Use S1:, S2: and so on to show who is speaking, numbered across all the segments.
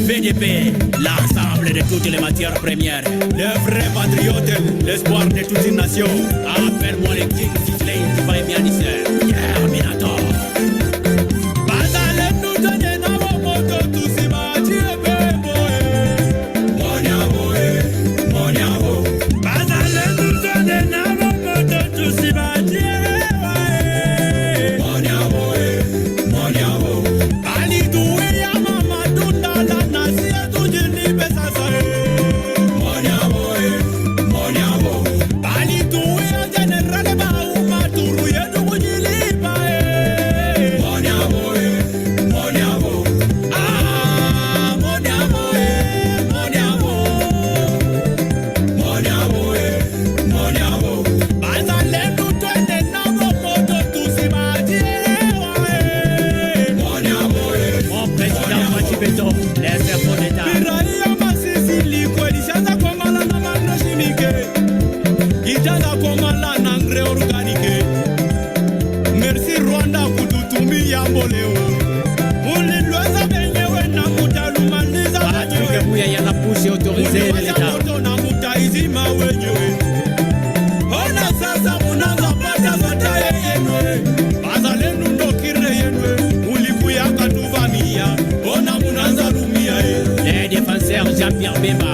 S1: VDP, l'ensemble de toutes les matières premières. Les vrais patriotes, l'espoir de toute une nation. Appelle-moi le King Sisley, tu vas bien ici. Terminator. Les défenseurs Jean-Pierre Bemba.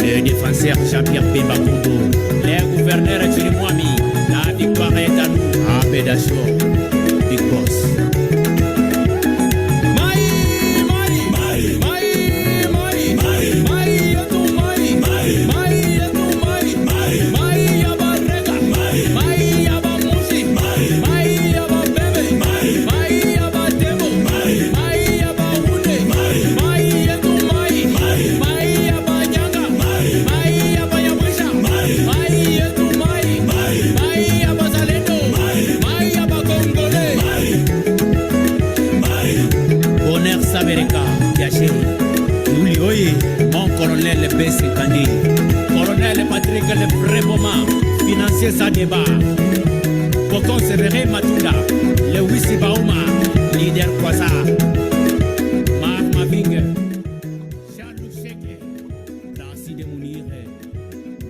S1: Le défenseur Jean-Pierre Bemba Kondo, le gouverneur Jules Mwami, la victoire est à nous, à Bédachor, Big Boss. Mon colonel B50, colonel Patrick le vrai moment, financier sa débat. Pourquoi se verrait Matunda, le Wissi Bauma, leader Kwasa, Marc Maving, Charles Cheke, Darcy de Mounir,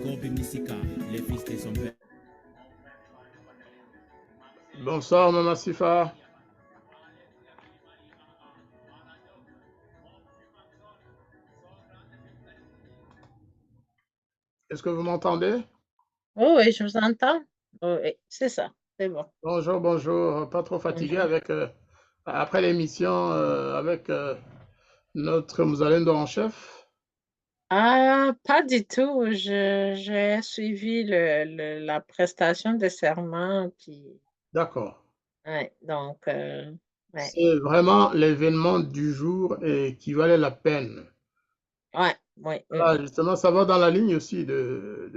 S1: Gobi Misika, les fils de son père.
S2: Bonsoir, Maman Sifa. Est-ce que vous m'entendez?
S3: Oh, oui, je vous entends. Oh, oui, c'est ça, c'est bon.
S2: Bonjour, bonjour. Pas trop fatigué
S3: Bonjour.
S2: avec après l'émission avec notre Moussalendo en chef.
S3: Ah, pas du tout. J'ai suivi la prestation de serment, puis,
S2: D'accord.
S3: ouais, donc, ouais,
S2: C'est vraiment l'événement du jour et qui valait la peine.
S3: ouais, ouais,
S2: Voilà, justement, ça va dans la ligne aussi de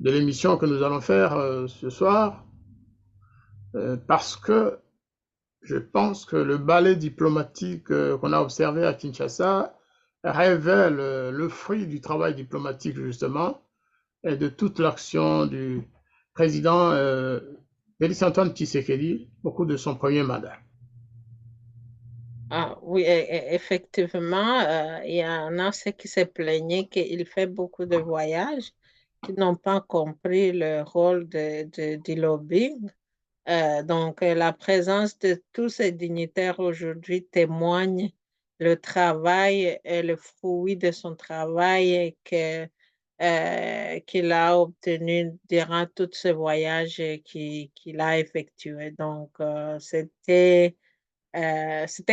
S2: l'émission que nous allons faire ce soir, parce que je pense que le ballet diplomatique qu'on a observé à Kinshasa révèle le fruit du travail diplomatique, justement, et de toute l'action du président Félix Antoine Tshisekedi au cours de son premier mandat.
S3: Ah, oui, effectivement, il y en a ceux qui se plaignaient qu'il fait beaucoup de voyages, qui n'ont pas compris le rôle du lobbying. La présence de tous ces dignitaires aujourd'hui témoigne le travail et le fruit de son travail qu'il a obtenu durant tous ces voyages qu'il a effectués. C'était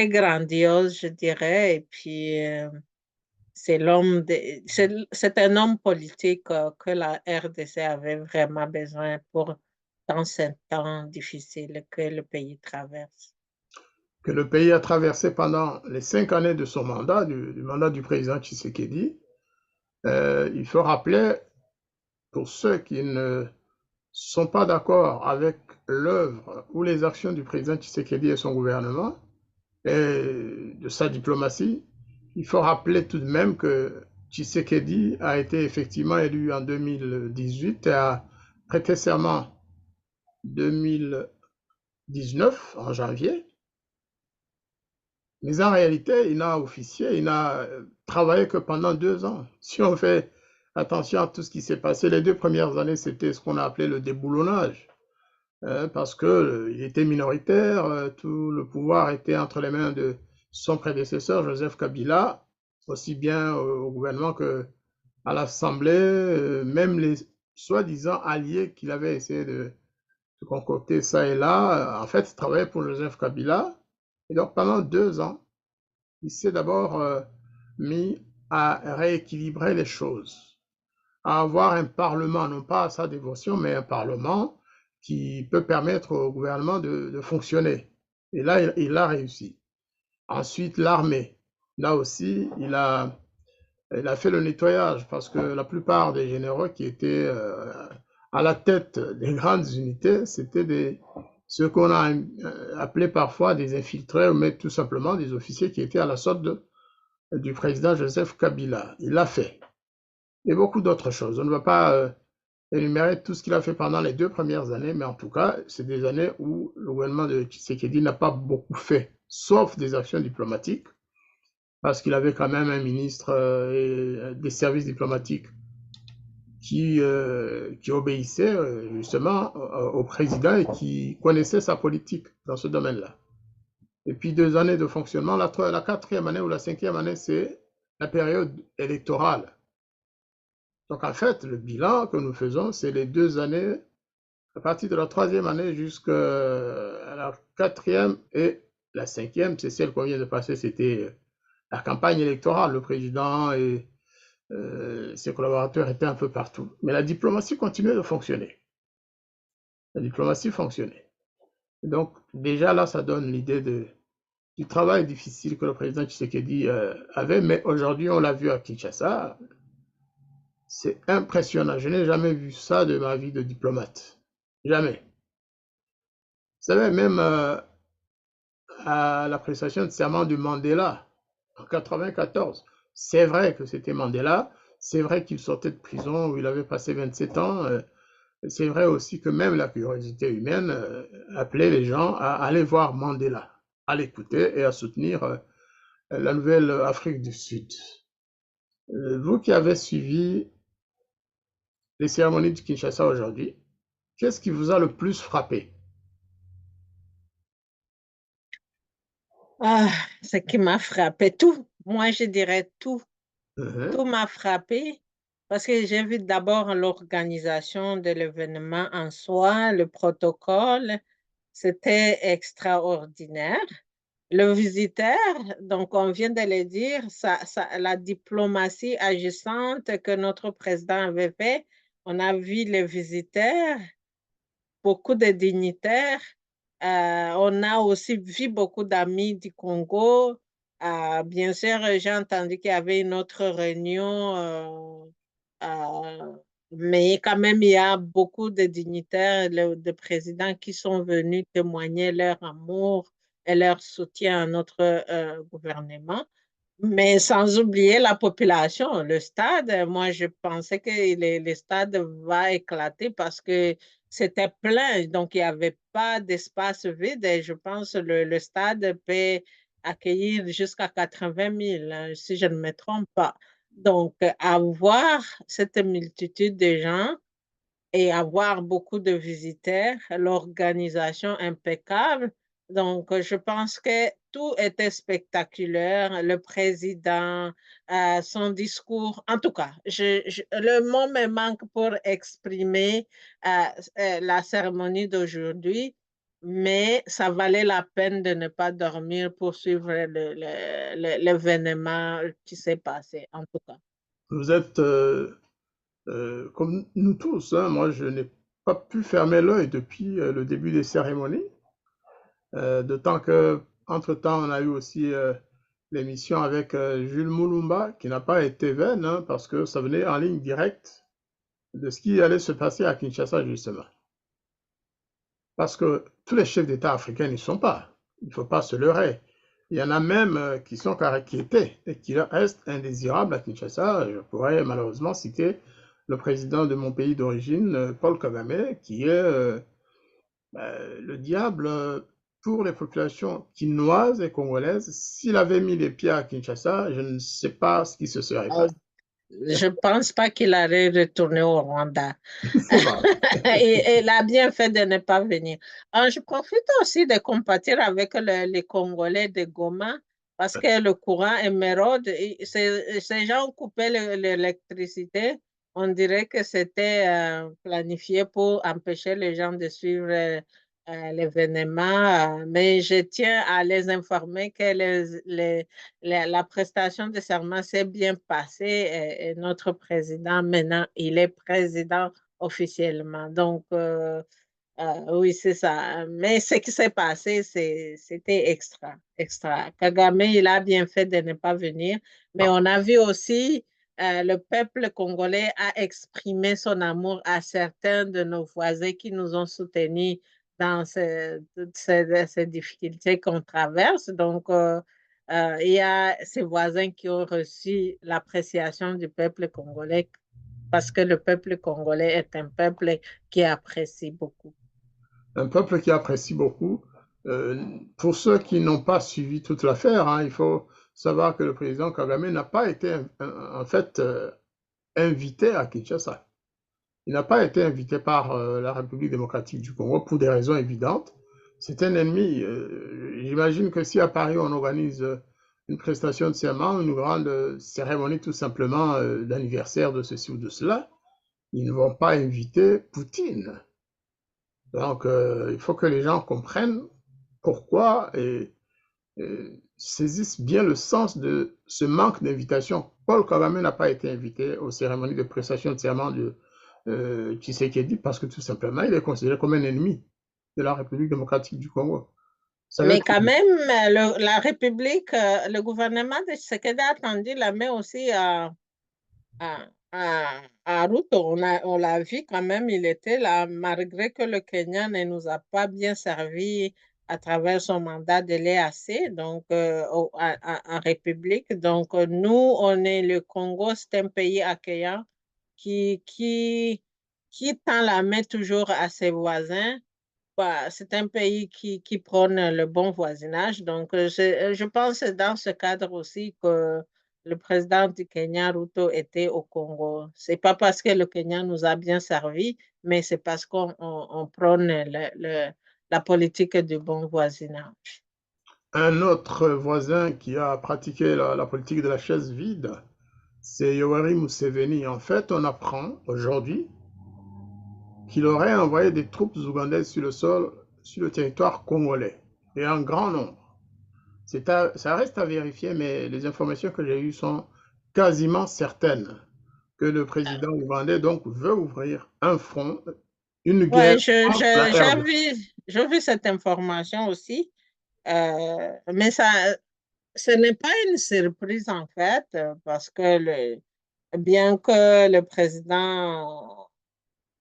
S3: grandiose, je dirais. Et puis, c'est un homme politique que la RDC avait vraiment besoin pour dans ces temps difficiles que le pays traverse.
S2: Que le pays a traversé pendant les 5 années de son mandat, du mandat du président Tshisekedi. Il faut rappeler, pour ceux qui ne sont pas d'accord avec l'œuvre ou les actions du président Tshisekedi et son gouvernement et de sa diplomatie, il faut rappeler tout de même que Tshisekedi a été effectivement élu en 2018 et a prêté serment 2019 en janvier. Mais en réalité, il n'a officié, il n'a travaillé que pendant 2 ans. Si on fait attention à tout ce qui s'est passé, les 2 premières années, c'était ce qu'on a appelé le déboulonnage, parce qu'il était minoritaire, tout le pouvoir était entre les mains de son prédécesseur, Joseph Kabila, aussi bien au gouvernement qu'à l'Assemblée, même les soi-disant alliés qu'il avait essayé de concocter ça et là, en fait, il travaillait pour Joseph Kabila. Et donc pendant 2 ans, il s'est d'abord mis à rééquilibrer les choses, à avoir un parlement, non pas à sa dévotion, mais un parlement qui peut permettre au gouvernement de fonctionner. Et là, il a réussi. Ensuite, l'armée. Là aussi, il a fait le nettoyage parce que la plupart des généraux qui étaient à la tête des grandes unités, c'était ce qu'on a appelé parfois des infiltrés, mais tout simplement des officiers qui étaient à la sorte du président Joseph Kabila. Il l'a fait. Et beaucoup d'autres choses. On ne va pas énumérer tout ce qu'il a fait pendant les 2 premières années, mais en tout cas, c'est des années où le gouvernement de Tshisekedi n'a pas beaucoup fait, sauf des actions diplomatiques, parce qu'il avait quand même un ministre et des services diplomatiques qui obéissait justement au président et qui connaissait sa politique dans ce domaine-là. Et puis 2 années de fonctionnement. La quatrième année ou la cinquième année, c'est la période électorale. Donc en fait, le bilan que nous faisons, c'est les 2 années, à partir de la troisième année jusqu'à la quatrième et la cinquième, c'est celle qu'on vient de passer, c'était la campagne électorale. Le président et ses collaborateurs étaient un peu partout. Mais la diplomatie continuait de fonctionner. La diplomatie fonctionnait. Et donc déjà là, ça donne l'idée du travail difficile que le président Tshisekedi avait, mais aujourd'hui, on l'a vu à Kinshasa, c'est impressionnant. Je n'ai jamais vu ça de ma vie de diplomate. Jamais. Vous savez, même à la prestation de serment de Mandela en 94, c'est vrai que c'était Mandela, c'est vrai qu'il sortait de prison où il avait passé 27 ans, c'est vrai aussi que même la curiosité humaine appelait les gens à aller voir Mandela, à l'écouter et à soutenir la nouvelle Afrique du Sud. Vous qui avez suivi les cérémonies de Kinshasa aujourd'hui, qu'est-ce qui vous a le plus frappé?
S3: Ah, ce qui m'a frappé, tout, moi je dirais tout,
S2: Mhm.
S3: tout m'a frappé parce que j'ai vu d'abord l'organisation de l'événement en soi, le protocole, c'était extraordinaire. Le visiteur, donc on vient de le dire, la diplomatie agissante que notre président avait fait, on a vu les visiteurs, beaucoup de dignitaires. On a aussi vu beaucoup d'amis du Congo. Bien sûr, j'ai entendu qu'il y avait une autre réunion, mais quand même, il y a beaucoup de dignitaires, de présidents qui sont venus témoigner leur amour et leur soutien à notre gouvernement. Mais sans oublier la population, le stade, moi je pensais que le stade va éclater parce que c'était plein, donc il n'y avait pas d'espace vide et je pense que le stade peut accueillir jusqu'à 80 000, hein, si je ne me trompe pas. Donc, avoir cette multitude de gens, et avoir beaucoup de visiteurs, l'organisation impeccable. Donc, je pense que tout était spectaculaire. Le président, son discours, en tout cas, le mot me manque pour exprimer la cérémonie d'aujourd'hui, mais ça valait la peine de ne pas dormir pour suivre l'événement qui s'est passé, en tout cas.
S2: Vous êtes comme nous tous, hein. Moi, je n'ai pas pu fermer l'œil depuis le début des cérémonies, d'autant que entre-temps, on a eu aussi l'émission avec Jules Moulumba, qui n'a pas été vaine, hein, parce que ça venait en ligne directe de ce qui allait se passer à Kinshasa, justement. Parce que tous les chefs d'État africains n'y sont pas. Il ne faut pas se leurrer. Il y en a même qui sont qui étaient et qui restent indésirables à Kinshasa. Je pourrais malheureusement citer le président de mon pays d'origine, Paul Kagame, qui est le diable pour les populations quinoises et congolaises. S'il avait mis les pieds à Kinshasa, je ne sais pas ce qui se serait passé.
S3: Je ne pense pas qu'il allait retourner au Rwanda.
S2: C'est vrai.
S3: Et il a bien fait de ne pas venir. Je profite aussi de compatir avec les Congolais de Goma parce que le courant émeraude, ces gens ont coupé l'électricité. On dirait que c'était planifié pour empêcher les gens de suivre l'événement. Mais je tiens à les informer que la prestation de serment s'est bien passée et notre président, maintenant, il est président officiellement. Donc, oui, c'est ça. Mais ce qui s'est passé, c'était extra, extra. Kagame, il a bien fait de ne pas venir, mais
S2: Ah,
S3: on a vu aussi le peuple congolais a exprimé son amour à certains de nos voisins qui nous ont soutenus dans ces difficultés qu'on traverse. Donc, il y a ces voisins qui ont reçu l'appréciation du peuple congolais parce que le peuple congolais est un peuple qui apprécie beaucoup.
S2: un peuple qui apprécie beaucoup. Pour ceux qui n'ont pas suivi toute l'affaire, hein, il faut savoir que le président Kagame n'a pas été en fait invité à Kinshasa. Il n'a pas été invité par la République démocratique du Congo pour des raisons évidentes. C'est un ennemi. J'imagine que si à Paris on organise une prestation de serment, une grande cérémonie tout simplement d'anniversaire de ceci ou de cela, ils ne vont pas inviter Poutine. Donc il faut que les gens comprennent pourquoi et saisissent bien le sens de ce manque d'invitation. Paul Kagame n'a pas été invité aux cérémonies de prestation de serment de Tshisekedi parce que tout simplement, il est considéré comme un ennemi de la République démocratique du Congo. Ça veut
S3: Mais
S2: dire
S3: quand même, la République, le gouvernement de Tshisekedi a tendu la main aussi à Ruto. On l'a vu quand même, il était là, malgré que le Kenya ne nous a pas bien servi à travers son mandat de l'EAC, donc en République. Donc, nous, on est le Congo, c'est un pays accueillant qui, qui, qui tend la main toujours à ses voisins. Bah, c'est un pays qui prône le bon voisinage. Donc, je pense dans ce cadre aussi que le président du Kenya, Ruto, était au Congo. C'est pas parce que le Kenya nous a bien servi, mais c'est parce qu'on prône la politique du bon voisinage.
S2: un autre voisin qui a pratiqué la politique de la chaise vide, c'est Yoweri Museveni. En fait, on apprend aujourd'hui qu'il aurait envoyé des troupes ougandaises sur le sol, sur le territoire congolais, et en grand nombre. Ça reste à vérifier, mais les informations que j'ai eues sont quasiment certaines que le président ougandais donc veut ouvrir un front, une guerre
S3: Ouais,
S2: contre la RDC.
S3: j'ai vu cette information aussi, mais ça, ce n'est pas une surprise en fait, parce que bien que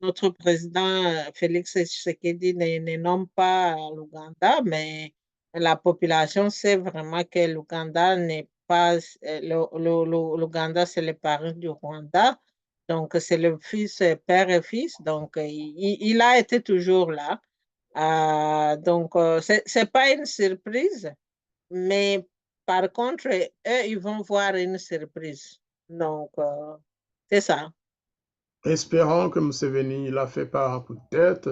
S3: notre président Félix Tshisekedi ne nomme pas l'Ouganda, mais la population sait vraiment que l'Ouganda n'est pas, l'Ouganda c'est le parent du Rwanda, donc c'est le fils, père et fils, donc il a été toujours là. Donc c'est pas une surprise, mais par contre, eux, ils vont voir une surprise. Donc, c'est ça.
S2: Espérons que Museveni l'a fait par un coup de tête,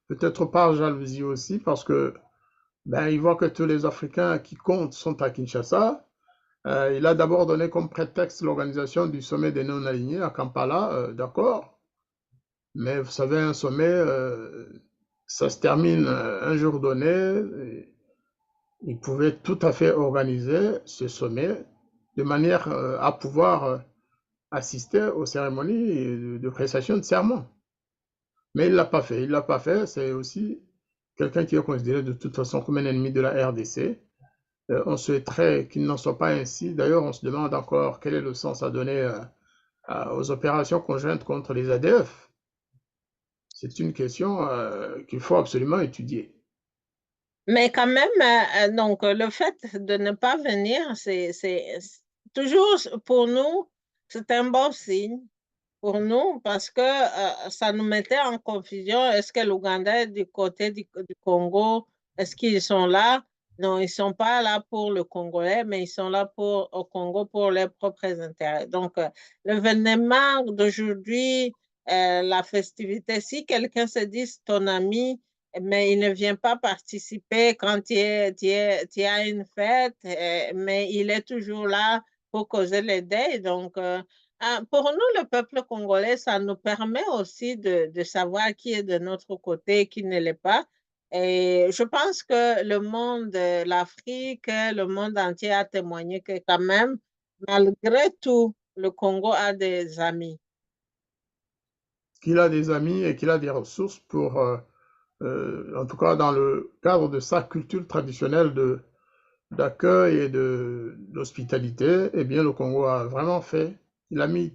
S2: peut-être par jalousie aussi, parce que ben, il voit que tous les Africains qui comptent sont à Kinshasa. Il a d'abord donné comme prétexte l'organisation du sommet des non-alignés à Kampala, d'accord, mais vous savez, un sommet, ça se termine un jour donné. Il pouvait tout à fait organiser ce sommet de manière à pouvoir assister aux cérémonies de prestation de serment. Mais il ne l'a pas fait. Il ne l'a pas fait. C'est aussi quelqu'un qui est considéré de toute façon comme un ennemi de la RDC. On souhaiterait qu'il n'en soit pas ainsi. D'ailleurs, on se demande encore quel est le sens à donner aux opérations conjointes contre les ADF. C'est une question qu'il faut absolument étudier.
S3: Mais quand même, donc, le fait de ne pas venir, c'est toujours pour nous, c'est un bon signe pour nous parce que ça nous mettait en confusion. Est-ce que l'Ouganda est du côté du Congo? Est-ce qu'ils sont là? Non, ils ne sont pas là pour le Congolais, mais ils sont là au Congo pour leurs propres intérêts. Donc, l'événement d'aujourd'hui, la festivité, si quelqu'un se dit ton ami, mais il ne vient pas participer quand tu as une fête, mais il est toujours là pour causer les deuils. Donc, pour nous, le peuple congolais, ça nous permet aussi de savoir qui est de notre côté et qui ne l'est pas. Et je pense que le monde, l'Afrique, le monde entier a témoigné que quand même, malgré tout, le Congo a des amis.
S2: Qu'il a des amis et qu'il a des ressources pour, en tout cas dans le cadre de sa culture traditionnelle d'accueil et d'hospitalité, eh bien, le Congo a vraiment fait. Il a mis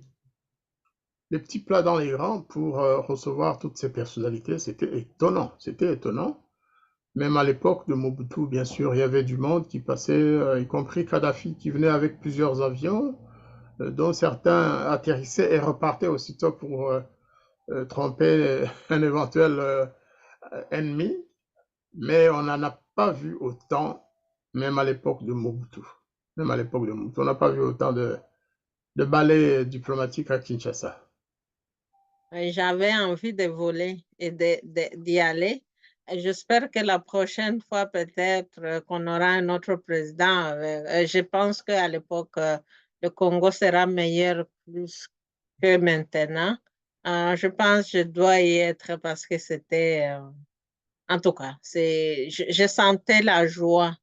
S2: les petits plats dans les grands pour recevoir toutes ces personnalités. C'était étonnant. C'était étonnant. Même à l'époque de Mobutu, bien sûr, il y avait du monde qui passait, y compris Kadhafi, qui venait avec plusieurs avions, dont certains atterrissaient et repartaient aussitôt pour tromper un éventuel ennemi. Mais on n'en a pas vu autant, même à l'époque de Mobutu. Même à l'époque de Mobutu, on n'a pas vu autant de balais diplomatiques à Kinshasa.
S3: J'avais envie de voler et d'y aller. Et j'espère que la prochaine fois, peut-être qu'on aura un autre président. Je pense qu'à l'époque, le Congo sera meilleur plus que maintenant. Je pense que je dois y être parce que c'était, en tout cas, je sentais la joie.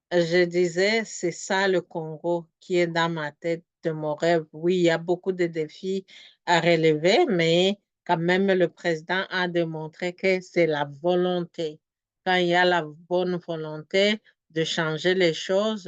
S3: Je disais, c'est ça le Congo qui est dans ma tête de mon rêve. Oui, il y a beaucoup de défis à relever, mais quand même, le président a démontré que c'est la volonté. Quand il y a la bonne volonté de changer les choses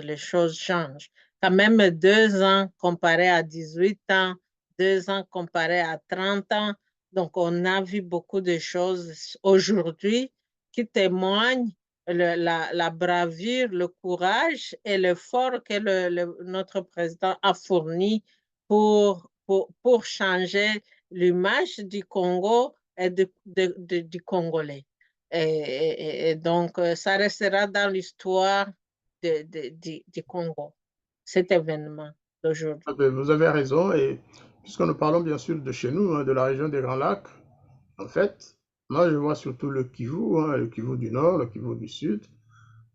S3: changent. Quand même, 2 ans comparé à 18 ans, 2 ans comparé à 30 ans. Donc, on a vu beaucoup de choses aujourd'hui qui témoignent la bravure, le courage et l'effort que notre président a fourni pour changer l'image du Congo et du Congolais. Et donc, ça restera dans l'histoire du Congo, cet événement d'aujourd'hui.
S2: Vous avez raison, et puisque nous parlons bien sûr de chez nous, hein, de la région des Grands Lacs, en fait, moi je vois surtout le Kivu, hein, le Kivu du Nord, le Kivu du Sud,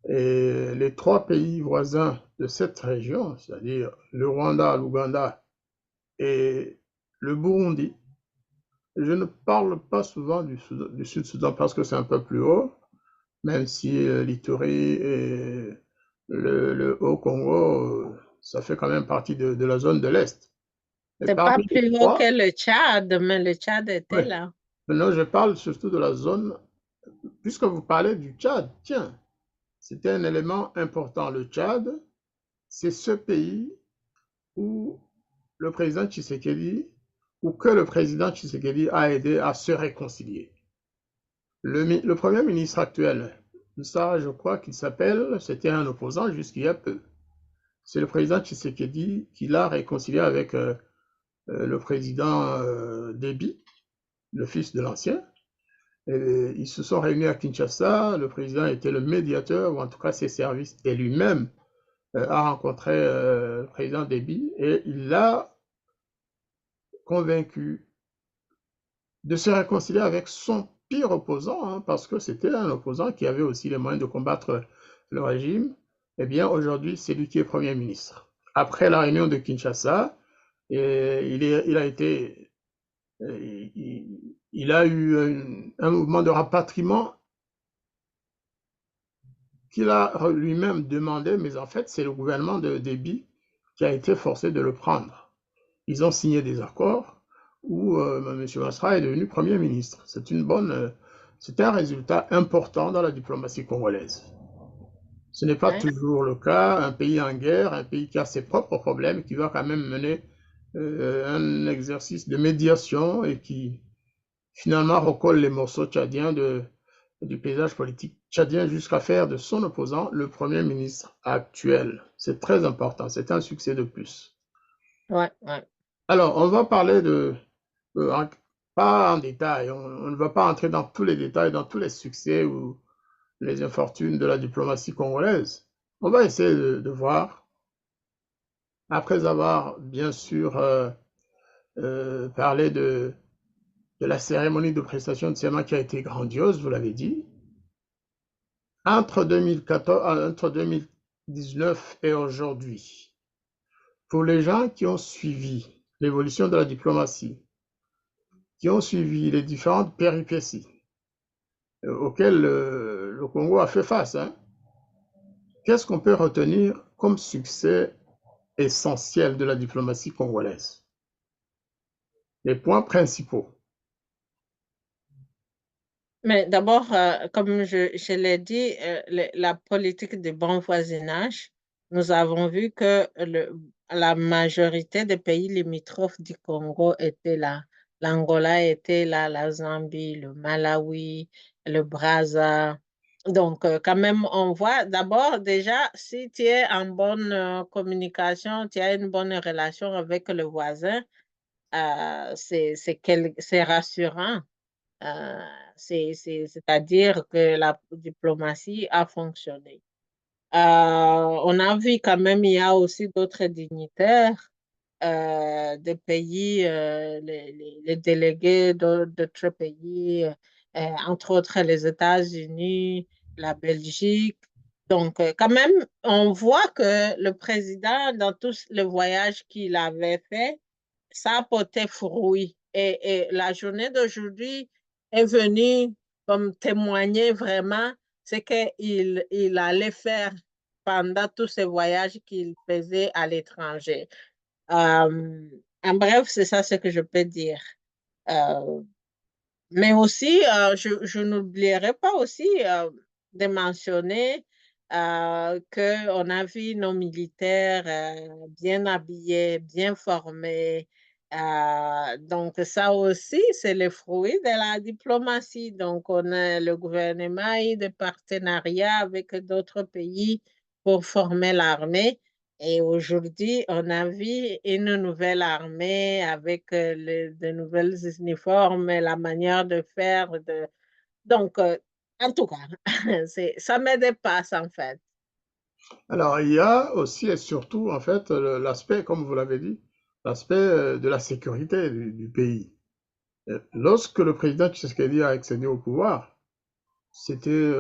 S2: et les trois pays voisins de cette région, c'est-à-dire le Rwanda, l'Ouganda et le Burundi. Je ne parle pas souvent du Sud-Soudan parce que c'est un peu plus haut, même si l'Ituri et le Haut-Congo, ça fait quand même partie de la zone de l'Est. Et
S3: C'est pas
S2: parmi les
S3: plus haut que
S2: trois,
S3: le Tchad, mais le Tchad était
S2: ouais,
S3: là.
S2: maintenant je parle surtout de la zone, puisque vous parlez du Tchad, tiens, c'était un élément important. Le Tchad, c'est ce pays où le président Tshisekedi, ou que le président Tshisekedi a aidé à se réconcilier. Le premier ministre actuel, ça je crois qu'il s'appelle, c'était un opposant jusqu'il y a peu. C'est le président Tshisekedi qui l'a réconcilié avec le président Déby, le fils de l'ancien. Et ils se sont réunis à Kinshasa. Le président était le médiateur, ou en tout cas ses services, et lui-même a rencontré le président Déby et il l'a convaincu de se réconcilier avec son pire opposant, hein, parce que c'était un opposant qui avait aussi les moyens de combattre le régime. Eh bien, aujourd'hui, c'est lui qui est Premier ministre. Après la réunion de Kinshasa, il a été, il a eu un mouvement de rapatriement qu'il a lui-même demandé, mais en fait, c'est le gouvernement de Déby qui a été forcé de le prendre. Ils ont signé des accords où M. Masra est devenu Premier ministre. C'est un résultat important dans la diplomatie congolaise. Ce n'est pas
S3: Ouais.
S2: toujours le cas. Un pays en guerre, un pays qui a ses propres problèmes, qui va quand même mener un exercice de médiation et qui finalement recolle les morceaux tchadiens du paysage politique tchadien jusqu'à faire de son opposant le Premier ministre actuel. C'est très important, c'est un succès de plus.
S3: Ouais, ouais.
S2: Alors, on va parler pas en détail, on ne va pas entrer dans tous les détails, dans tous les succès ou les infortunes de la diplomatie congolaise. On va essayer de voir, après avoir bien sûr parlé de la cérémonie de prestation de serment qui a été grandiose, vous l'avez dit, entre 2019 et aujourd'hui, pour les gens qui ont suivi l'évolution de la diplomatie, qui ont suivi les différentes péripéties auxquelles le Congo a fait face, hein, qu'est-ce qu'on peut retenir comme succès essentiel de la diplomatie congolaise? Les points principaux.
S3: Mais d'abord, comme je l'ai dit, la politique de bon voisinage, nous avons vu que la majorité des pays limitrophes du Congo étaient là. L'Angola était là, la Zambie, le Malawi, le Brazza. Donc, quand même, on voit d'abord déjà, si tu es en bonne communication, tu as une bonne relation avec le voisin, c'est rassurant. Euh, c'est-à-dire que la diplomatie a fonctionné. On a vu quand même, il y a aussi d'autres dignitaires des pays, les délégués d'autres pays, entre autres les États-Unis, la Belgique. Donc, quand même, on voit que le président, dans tous les voyages qu'il avait fait, ça a porté fruit. Et la journée d'aujourd'hui est venue comme témoigner vraiment ce qu'il allait faire pendant tous ces voyages qu'il faisait à l'étranger. En bref, c'est ça ce que je peux dire. Euh, mais aussi, je n'oublierai pas aussi de mentionner qu'on a vu nos militaires bien habillés, bien formés. Donc ça aussi, c'est le fruit de la diplomatie. Donc le gouvernement a eu des partenariats avec d'autres pays pour former l'armée. Et aujourd'hui, on a vu une nouvelle armée avec de nouvelles uniformes, la manière de faire. Donc, en tout cas, ça me dépasse en fait.
S2: Alors, il y a aussi et surtout, en fait, l'aspect, comme vous l'avez dit, l'aspect de la sécurité du pays. Lorsque le président Tshisekedi a accédé au pouvoir, c'était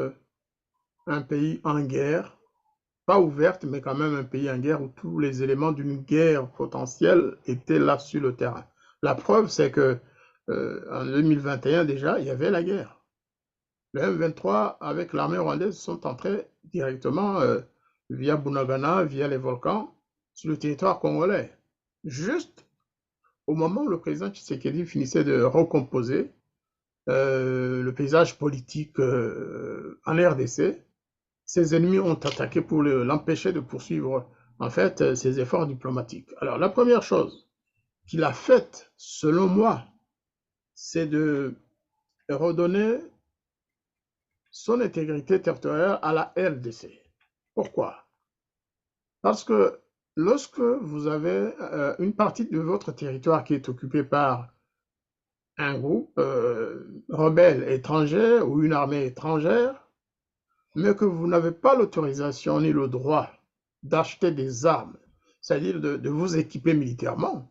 S2: un pays en guerre, pas ouverte, mais quand même un pays en guerre où tous les éléments d'une guerre potentielle étaient là sur le terrain. La preuve, c'est que en 2021 déjà, il y avait la guerre. Le M23 avec l'armée rwandaise sont entrés directement via Bunagana, via les volcans, sur le territoire congolais. Juste au moment où le président Tshisekedi finissait de recomposer le paysage politique en RDC, ses ennemis ont attaqué pour l'empêcher de poursuivre en fait ses efforts diplomatiques. Alors la première chose qu'il a faite, selon moi, c'est de redonner son intégrité territoriale à la RDC. Pourquoi? Parce que lorsque vous avez une partie de votre territoire qui est occupée par un groupe rebelle étranger ou une armée étrangère, mais que vous n'avez pas l'autorisation ni le droit d'acheter des armes, c'est-à-dire de vous équiper militairement,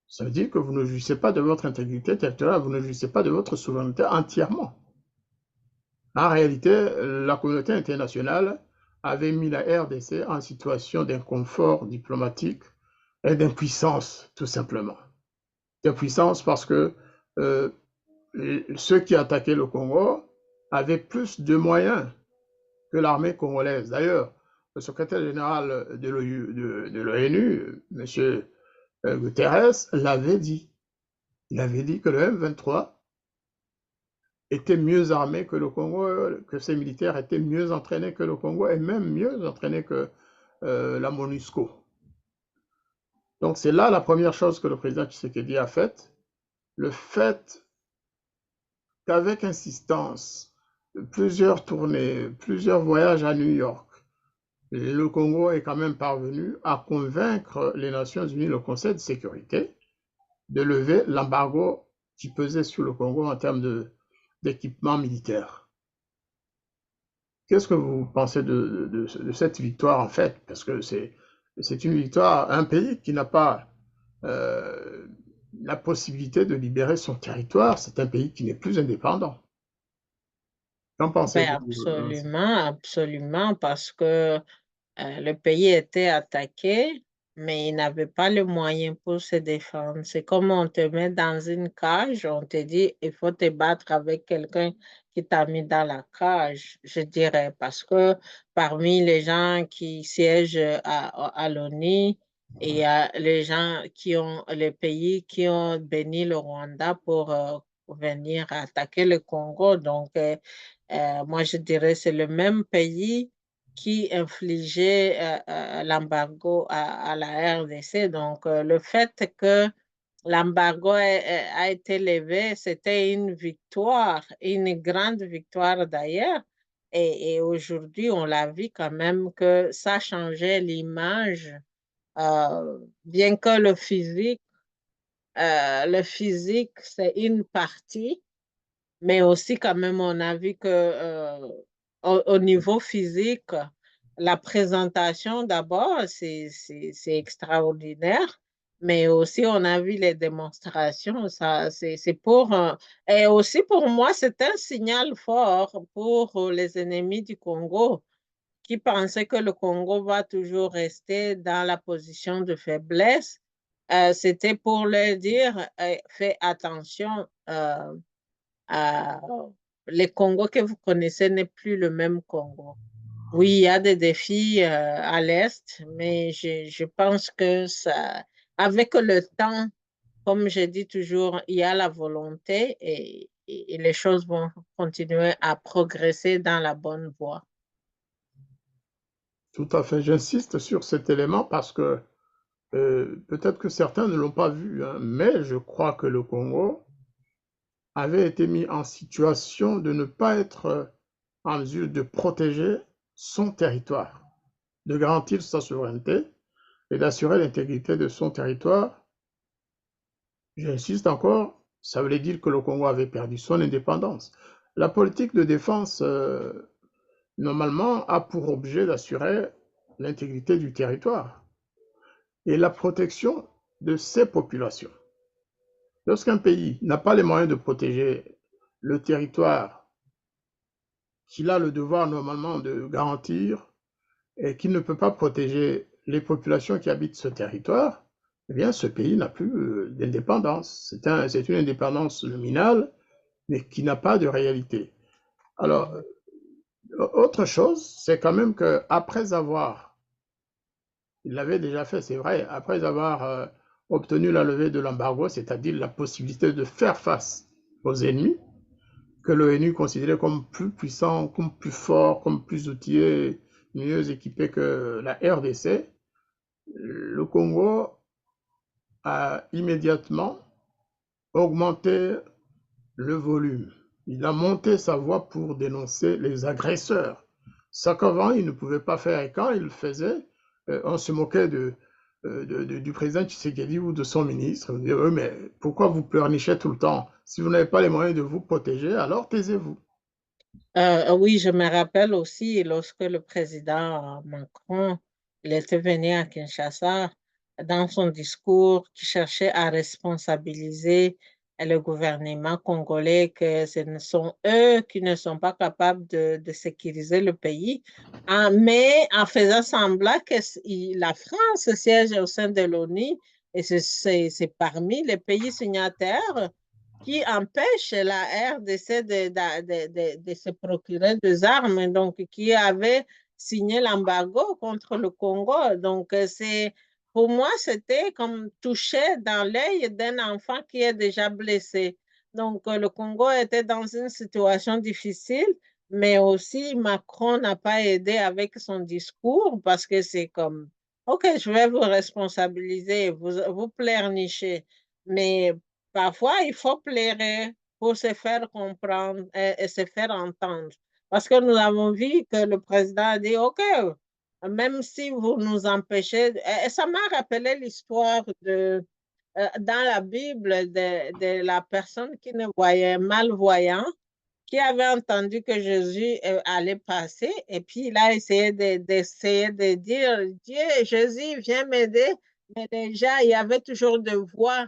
S2: ça veut dire que vous ne jouissez pas de votre intégrité territoriale, vous ne jouissez pas de votre souveraineté entièrement. En réalité, la communauté internationale avait mis la RDC en situation d'inconfort diplomatique et d'impuissance, tout simplement. D'impuissance parce que ceux qui attaquaient le Congo avaient plus de moyens que l'armée congolaise. D'ailleurs, le secrétaire général de l'ONU, M. Guterres, l'avait dit. Il avait dit que le M23 était mieux armé que le Congo, que ses militaires étaient mieux entraînés que le Congo et même mieux entraînés que la MONUSCO. Donc c'est là la première chose que le président Tshisekedi a faite. Le fait qu'avec insistance, plusieurs tournées, plusieurs voyages à New York, le Congo est quand même parvenu à convaincre les Nations Unies, le Conseil de sécurité, de lever l'embargo qui pesait sur le Congo en termes d'équipement militaire. Qu'est-ce que vous pensez de cette victoire en fait? Parce que c'est une victoire, un pays qui n'a pas la possibilité de libérer son territoire, c'est un pays qui n'est plus indépendant. Qu'en
S3: Ben,
S2: pensez-vous?
S3: absolument, absolument, parce que le pays était attaqué, mais il n'avait pas le moyen pour se défendre. C'est comme on te met dans une cage, on te dit, il faut te battre avec quelqu'un qui t'a mis dans la cage, je dirais, parce que parmi les gens qui siègent à l'ONU, il y a les gens les pays qui ont béni le Rwanda pour venir attaquer le Congo. Donc, moi, je dirais c'est le même pays qui infligeait l'embargo à la RDC. Donc, le fait que l'embargo a été levé, c'était une victoire, une grande victoire d'ailleurs. Et aujourd'hui, on l'a vu quand même que ça changeait l'image, bien que le physique, c'est une partie. Mais aussi, quand même, on a vu que au niveau physique, la présentation d'abord, c'est extraordinaire. Mais aussi, on a vu les démonstrations. Ça, c'est pour, et aussi pour moi, c'est un signal fort pour les ennemis du Congo qui pensaient que le Congo va toujours rester dans la position de faiblesse. C'était pour leur dire, fais attention. Euh, le Congo que vous connaissez n'est plus le même Congo. Oui, il y a des défis à l'Est, mais je pense que ça, avec le temps, comme je dis toujours, il y a la volonté et les choses vont continuer à progresser dans la bonne voie.
S2: Tout à fait, j'insiste sur cet élément parce que peut-être que certains ne l'ont pas vu, hein, mais je crois que le Congo avait été mis en situation de ne pas être en mesure de protéger son territoire, de garantir sa souveraineté et d'assurer l'intégrité de son territoire. J'insiste encore, ça voulait dire que le Congo avait perdu son indépendance. La politique de défense, normalement, a pour objet d'assurer l'intégrité du territoire et la protection de ses populations. Lorsqu'un pays n'a pas les moyens de protéger le territoire qu'il a le devoir normalement de garantir, et qu'il ne peut pas protéger les populations qui habitent ce territoire, eh bien, ce pays n'a plus d'indépendance. C'est une indépendance nominale, mais qui n'a pas de réalité. Alors, autre chose, c'est quand même qu'après avoir, il l'avait déjà fait, c'est vrai, après avoir obtenu la levée de l'embargo, c'est-à-dire la possibilité de faire face aux ennemis, que l'ONU considérait comme plus puissant, comme plus fort, comme plus outillé, mieux équipé que la RDC, le Congo a immédiatement augmenté le volume. Il a monté sa voix pour dénoncer les agresseurs. Ce qu'avant, il ne pouvait pas faire. Et quand il le faisait, on se moquait du président Tshisekedi ou de son ministre. On disait, mais pourquoi vous pleurnichez tout le temps? Si vous n'avez pas les moyens de vous protéger, alors taisez-vous.
S3: Oui, je me rappelle aussi lorsque le président Macron, il était venu à Kinshasa, dans son discours, qui cherchait à responsabiliser le gouvernement congolais, que ce ne sont eux qui ne sont pas capables de sécuriser le pays, mais en faisant semblant que la France siège au sein de l'ONU et c'est parmi les pays signataires qui empêche la RDC de se procurer des armes, donc qui avait signé l'embargo contre le Congo. Donc, pour moi, c'était comme toucher dans l'œil d'un enfant qui est déjà blessé. Donc, le Congo était dans une situation difficile, mais aussi Macron n'a pas aidé avec son discours parce que c'est comme, OK, je vais vous responsabiliser, vous pleurnichez, mais parfois, il faut plairer pour se faire comprendre et se faire entendre. Parce que nous avons vu que le président a dit, OK, même si vous nous empêchez, et ça m'a rappelé l'histoire dans la Bible de la personne qui ne voyait, malvoyant, qui avait entendu que Jésus allait passer, et puis il a essayé d'essayer de dire, Dieu, Jésus, viens m'aider, mais déjà, il y avait toujours des voix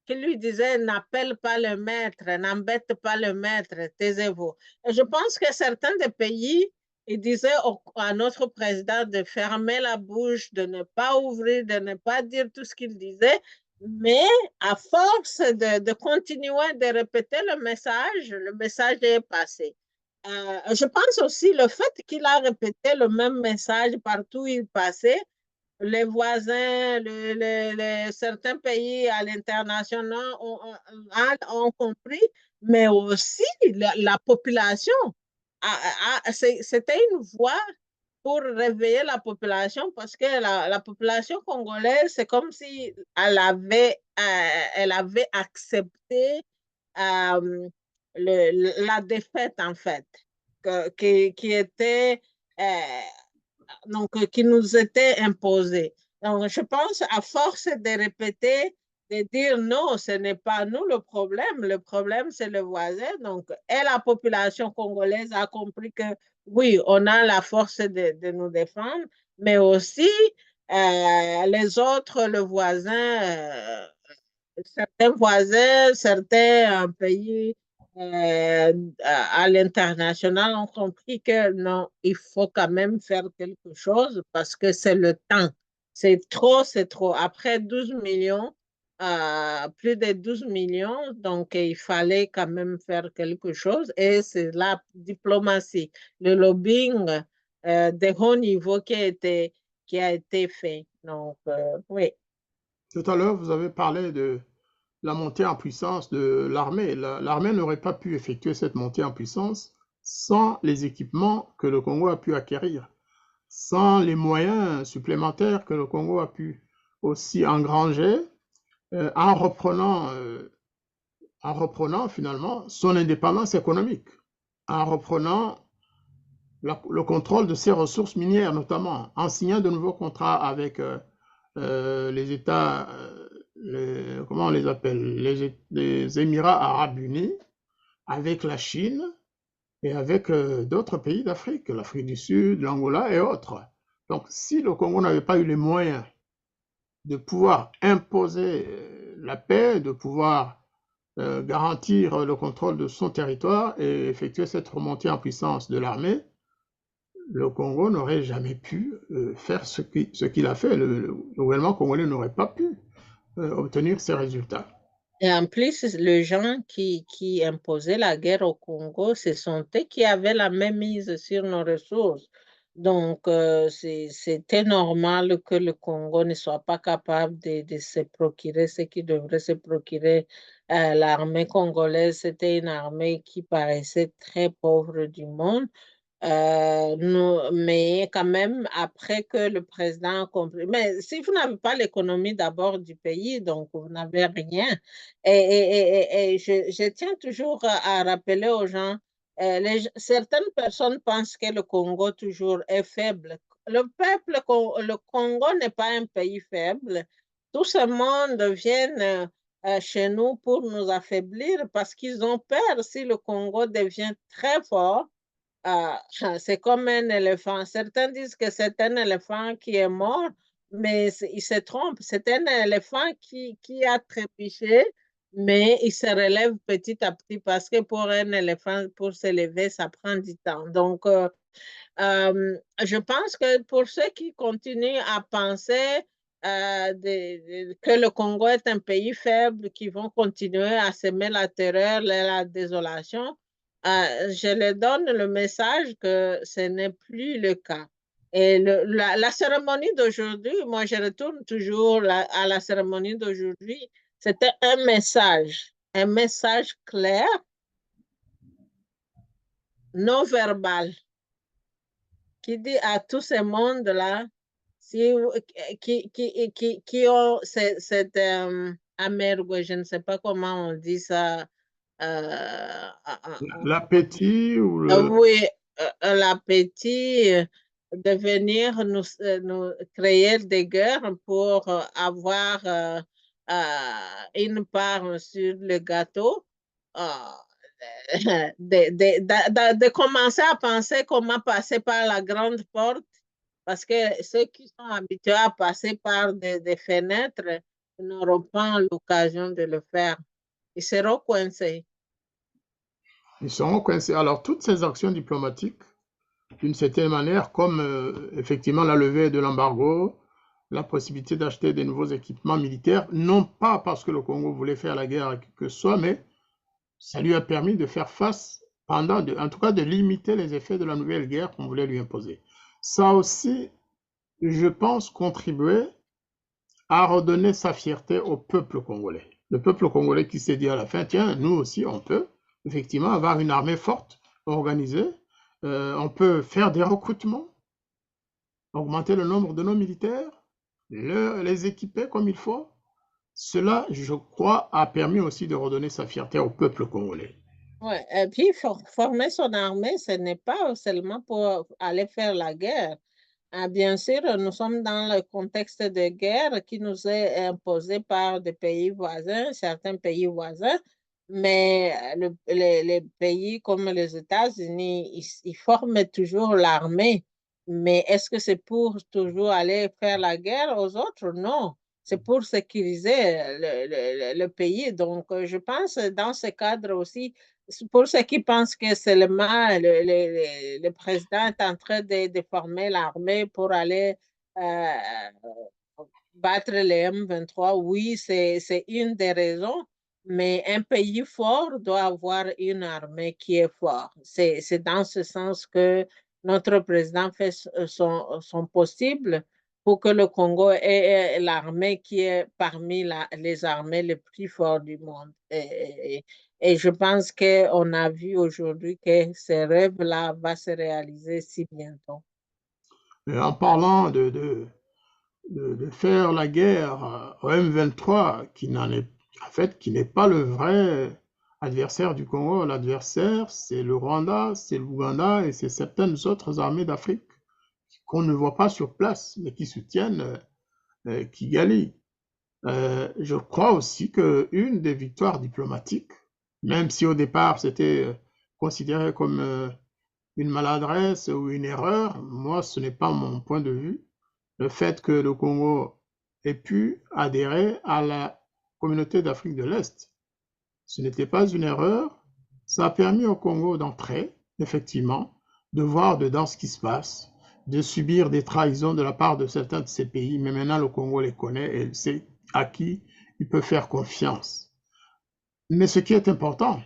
S3: qui lui disait n'appelle pas le maître, n'embête pas le maître, taisez-vous. Et je pense que certains des pays, ils disaient à notre président de fermer la bouche, de ne pas ouvrir, de ne pas dire tout ce qu'il disait, mais à force de continuer de répéter le message est passé. Je pense aussi le fait qu'il a répété le même message partout où il passait, les voisins, certains pays à l'international ont compris, mais aussi la population. C'était une voix pour réveiller la population parce que la population congolaise, c'est comme si elle avait accepté euh, la défaite, en fait, qui était qui nous était imposé. Donc, je pense, à force de répéter, de dire non, ce n'est pas nous le problème c'est le voisin. Donc, et la population congolaise a compris que oui, on a la force de nous défendre, mais aussi les autres, le voisin, certains voisins, certains pays à l'international ont compris que non, il faut quand même faire quelque chose parce que c'est le temps. C'est trop, c'est trop. Après 12 millions, plus de 12 millions, donc il fallait quand même faire quelque chose et c'est la diplomatie, le lobbying de haut niveau qui a été fait. Donc, oui.
S2: Tout à l'heure, vous avez parlé de la montée en puissance de l'armée. L'armée n'aurait pas pu effectuer cette montée en puissance sans les équipements que le Congo a pu acquérir, sans les moyens supplémentaires que le Congo a pu aussi engranger en reprenant finalement son indépendance économique, en reprenant le contrôle de ses ressources minières notamment, en signant de nouveaux contrats avec les États, comment on les appelle, les Émirats arabes unis, avec la Chine et avec d'autres pays d'Afrique, l'Afrique du Sud, l'Angola et autres. Donc, si le Congo n'avait pas eu les moyens de pouvoir imposer la paix, de pouvoir garantir le contrôle de son territoire et effectuer cette remontée en puissance de l'armée, le Congo n'aurait jamais pu faire ce qu'il a fait. Le gouvernement congolais n'aurait pas pu obtenir ces résultats.
S3: Et en plus, les gens qui imposaient la guerre au Congo, ce sont eux qui avaient la même mise sur nos ressources. Donc, c'était normal que le Congo ne soit pas capable de se procurer ce qu'il devrait se procurer. L'armée congolaise, c'était une armée qui paraissait très pauvre du monde. Mais quand même, après que le président a compris, mais si vous n'avez pas l'économie d'abord du pays, donc vous n'avez rien. Et je tiens toujours à rappeler aux gens, certaines personnes pensent que le Congo toujours est faible. Le Congo n'est pas un pays faible. Tout ce monde vient chez nous pour nous affaiblir parce qu'ils ont peur si le Congo devient très fort. Ah, c'est comme un éléphant. Certains disent que c'est un éléphant qui est mort, mais ils se trompent. C'est un éléphant qui a trébuché, mais il se relève petit à petit parce que pour un éléphant, pour se lever, ça prend du temps. Donc, je pense que pour ceux qui continuent à penser que le Congo est un pays faible, qui vont continuer à semer la terreur et la désolation, je leur donne le message que ce n'est plus le cas. Et la cérémonie d'aujourd'hui, moi je retourne toujours à la cérémonie d'aujourd'hui, c'était un message clair, non verbal, qui dit à tous ces mondes-là, si, qui ont cette amergue, je ne sais pas comment on dit ça.
S2: L'appétit ou
S3: Oui, l'appétit de venir nous créer des guerres pour avoir une part sur le gâteau. euh, de commencer à penser comment passer par la grande porte, parce que ceux qui sont habitués à passer par des fenêtres n'auront pas l'occasion de le faire. Ils seront coincés.
S2: ils seront coincés. Alors, toutes ces actions diplomatiques, d'une certaine manière, comme effectivement la levée de l'embargo, la possibilité d'acheter des nouveaux équipements militaires, non pas parce que le Congo voulait faire la guerre à qui que ce soit, mais ça lui a permis de faire face, en tout cas de limiter les effets de la nouvelle guerre qu'on voulait lui imposer. Ça aussi, je pense, contribuer à redonner sa fierté au peuple congolais. Le peuple congolais qui s'est dit à la fin, tiens, nous aussi, on peut effectivement avoir une armée forte, organisée, on peut faire des recrutements, augmenter le nombre de nos militaires, les équiper comme il faut. Cela, je crois, a permis aussi de redonner sa fierté au peuple congolais.
S3: Ouais. Et puis, former son armée, ce n'est pas seulement pour aller faire la guerre. Ah, bien sûr, nous sommes dans le contexte de guerre qui nous est imposé par des pays voisins, certains pays voisins, mais les pays comme les États-Unis, ils forment toujours l'armée. Mais est-ce que c'est pour toujours aller faire la guerre aux autres? Non, c'est pour sécuriser le pays. Donc, je pense dans ce cadre aussi, pour ceux qui pensent que seulement le président est en train de former l'armée pour aller euh, battre les M23, oui, c'est une des raisons, mais un pays fort doit avoir une armée qui est forte. C'est dans ce sens que notre président fait son possible pour que le Congo ait l'armée qui est parmi les armées les plus fortes du monde. Et je pense qu'on a vu aujourd'hui que ce rêve-là va se réaliser si bientôt.
S2: Et en parlant de faire la guerre au M23, en fait, qui n'est pas le vrai adversaire du Congo. L'adversaire, c'est le Rwanda, c'est l'Ouganda et c'est certaines autres armées d'Afrique qu'on ne voit pas sur place, mais qui soutiennent Kigali. Je crois aussi qu'une des victoires diplomatiques, même si au départ c'était considéré comme une maladresse ou une erreur, moi ce n'est pas mon point de vue. Le fait que le Congo ait pu adhérer à la communauté d'Afrique de l'Est, ce n'était pas une erreur. Ça a permis au Congo d'entrer, effectivement, de voir dedans ce qui se passe, de subir des trahisons de la part de certains de ces pays, mais maintenant le Congo les connaît et sait à qui il peut faire confiance. Mais ce qui est important,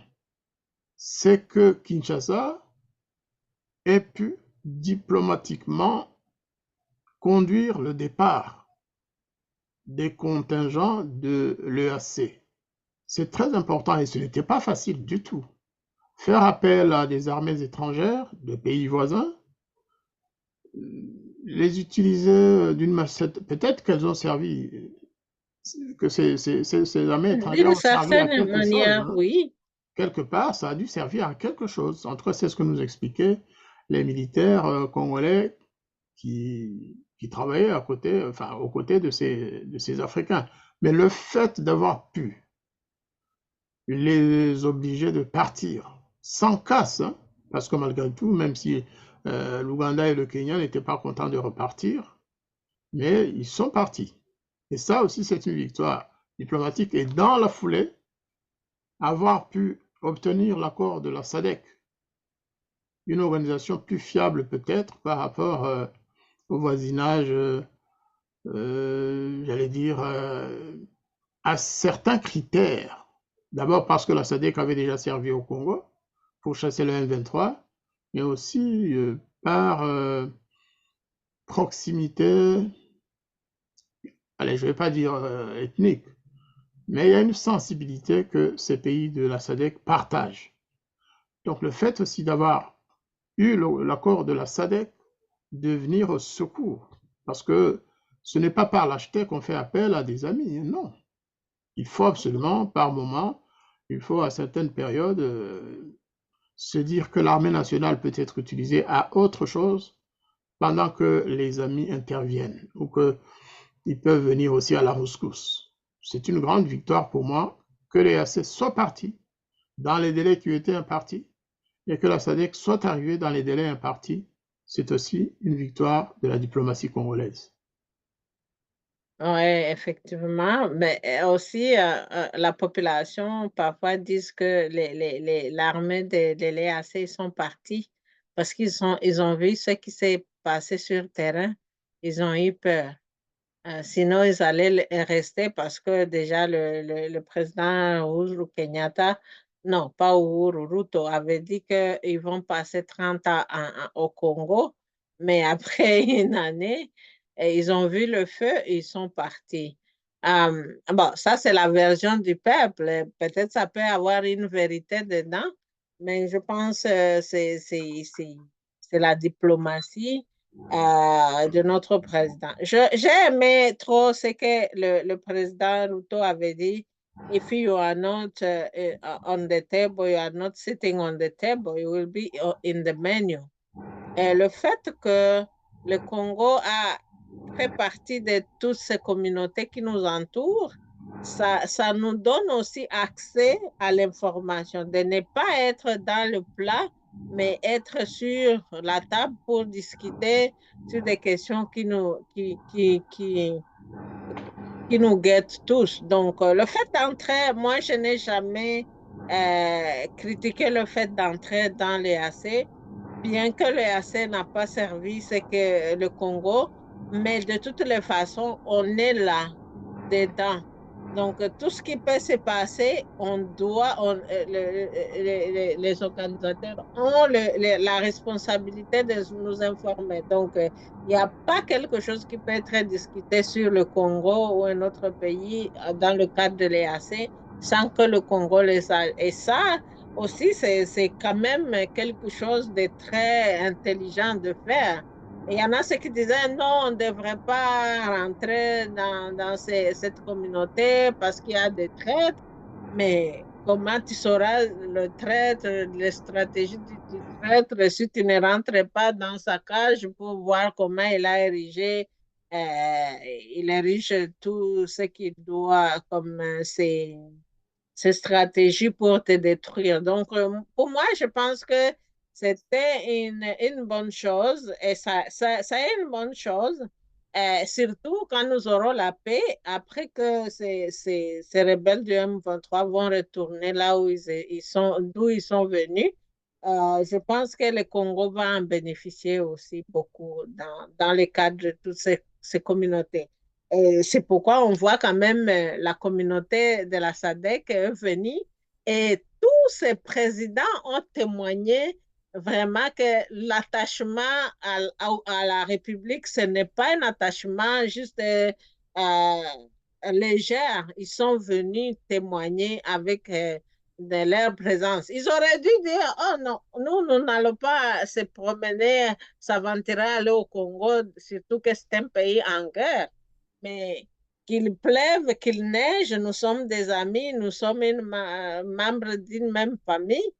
S2: c'est que Kinshasa ait pu diplomatiquement conduire le départ des contingents de l'EAC. C'est très important et ce n'était pas facile du tout. Faire appel à des armées étrangères de pays voisins, les utiliser d'une manière, peut-être qu'elles ont servi, que ces armées étrangères
S3: D'une
S2: ont servi à
S3: certaine
S2: quelque chose,
S3: manière,
S2: hein.
S3: oui.
S2: Quelque part, ça a dû servir à quelque chose. En tout cas, c'est ce que nous expliquaient les militaires congolais qui travaillaient à côté, enfin, aux côtés de ces Africains. Mais le fait d'avoir pu les obliger de partir sans casse, hein, parce que malgré tout, même si l'Ouganda et le Kenya n'étaient pas contents de repartir, mais ils sont partis. Et ça aussi, c'est une victoire diplomatique. Et dans la foulée, avoir pu obtenir l'accord de la SADC, une organisation plus fiable peut-être par rapport au voisinage, j'allais dire, à certains critères. D'abord parce que la SADC avait déjà servi au Congo pour chasser le M23, mais aussi par proximité, allez, je ne vais pas dire ethnique, mais il y a une sensibilité que ces pays de la SADC partagent. Donc le fait aussi d'avoir eu l'accord de la SADC de venir au secours, parce que ce n'est pas par lâcheté qu'on fait appel à des amis, non. Il faut absolument, par moment, il faut à certaines périodes se dire que l'armée nationale peut être utilisée à autre chose pendant que les amis interviennent ou qu'ils peuvent venir aussi à la rescousse. C'est une grande victoire pour moi que les AC soient partis dans les délais qui étaient impartis et que la SADC soit arrivée dans les délais impartis. C'est aussi une victoire de la diplomatie congolaise.
S3: Oui, effectivement, mais aussi la population parfois disent que l'armée de l'EAC sont partis parce ils ont vu ce qui s'est passé sur le terrain. Ils ont eu peur. Sinon, ils allaient rester parce que déjà le président Uhuru Kenyatta, non, pas Uhuru, Ruto, avait dit qu'ils vont passer 30 ans au Congo, mais après une année, ils ont vu le feu et ils sont partis. Bon, ça, c'est la version du peuple. Peut-être ça peut avoir une vérité dedans, mais je pense que c'est la diplomatie de notre président. J'ai aimé trop ce que le président Ruto avait dit. If you are not on the table, you are not sitting on the table, you will be in the menu. Et le fait que le Congo a fait partie de toutes ces communautés qui nous entourent, ça nous donne aussi accès à l'information, de ne pas être dans le plat, mais être sur la table pour discuter sur des questions qui nous guettent tous. Donc, le fait d'entrer, moi, je n'ai jamais critiqué le fait d'entrer dans les AC, bien que le AC n'a pas servi ce que le Congo, mais de toutes les façons, on est là, dedans. Donc, tout ce qui peut se passer, les organisateurs ont la responsabilité de nous informer. Donc, il n'y a pas quelque chose qui peut être discuté sur le Congo ou un autre pays dans le cadre de l'EAC sans que le Congo les sache. Et ça aussi, c'est quand même quelque chose de très intelligent de faire. Il y en a ceux qui disaient non, on ne devrait pas rentrer dans cette communauté parce qu'il y a des traîtres. Mais comment tu sauras le traître, les stratégies du traître si tu ne rentres pas dans sa cage pour voir comment il a érigé, il érige tout ce qu'il doit comme ces stratégies pour te détruire. Donc, pour moi, je pense que c'était une bonne chose et ça est une bonne chose, surtout quand nous aurons la paix, après que ces rebelles du M23 vont retourner là où ils sont, d'où ils sont venus. Je pense que le Congo va en bénéficier aussi beaucoup dans le cadre de toutes ces communautés. Et c'est pourquoi on voit quand même la communauté de la SADC est venue et tous ces présidents ont témoigné vraiment que l'attachement à la République, ce n'est pas un attachement juste léger. Ils sont venus témoigner avec de leur présence. Ils auraient dû dire, oh non, nous n'allons pas se promener, s'aventurer, aller au Congo, surtout que c'est un pays en guerre. Mais qu'il pleuve, qu'il neige, nous sommes des amis, nous sommes membres d'une même famille.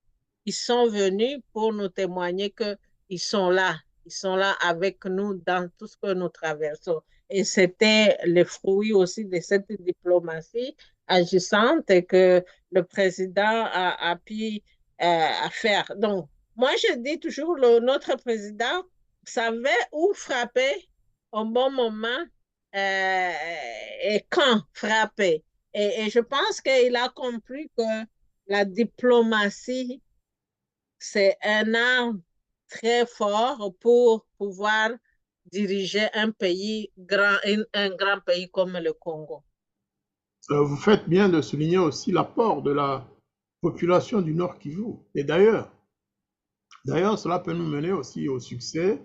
S3: Ils sont venus pour nous témoigner qu'ils sont là. Ils sont là avec nous dans tout ce que nous traversons. Et c'était le fruit aussi de cette diplomatie agissante que le président a pu faire. Donc, moi, je dis toujours, notre président savait où frapper au bon moment et quand frapper. Et je pense qu'il a compris que la diplomatie, c'est un art très fort pour pouvoir diriger un pays grand, un grand pays comme le Congo.
S2: Vous faites bien de souligner aussi l'apport de la population du Nord Kivu. Et d'ailleurs, cela peut nous mener aussi au succès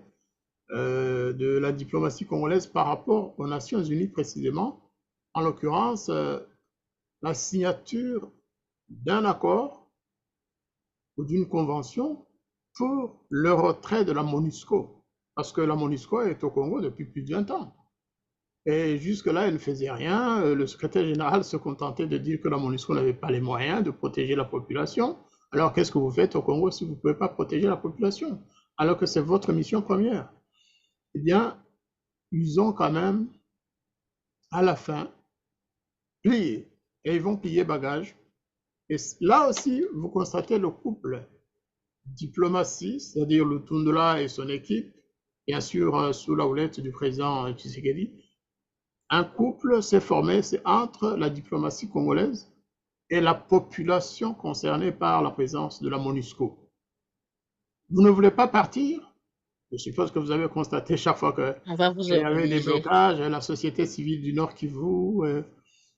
S2: de la diplomatie congolaise par rapport aux Nations Unies précisément, en l'occurrence la signature d'un accord ou d'une convention pour le retrait de la MONUSCO, parce que la MONUSCO est au Congo depuis plus de 20 ans. Et jusque-là, elle ne faisait rien. Le secrétaire général se contentait de dire que la MONUSCO n'avait pas les moyens de protéger la population. Alors, qu'est-ce que vous faites au Congo si vous ne pouvez pas protéger la population, alors que c'est votre mission première? Eh bien, ils ont quand même, à la fin, plié. Et ils vont plier bagage. Et là aussi, vous constatez le couple diplomatie, c'est-à-dire le Tundra et son équipe, bien sûr sous la houlette du président Tshisekedi. Un couple s'est formé, c'est entre la diplomatie congolaise et la population concernée par la présence de la MONUSCO. Vous ne voulez pas partir? Je suppose que vous avez constaté chaque fois qu'il y avait des blocages, la société civile du Nord Kivu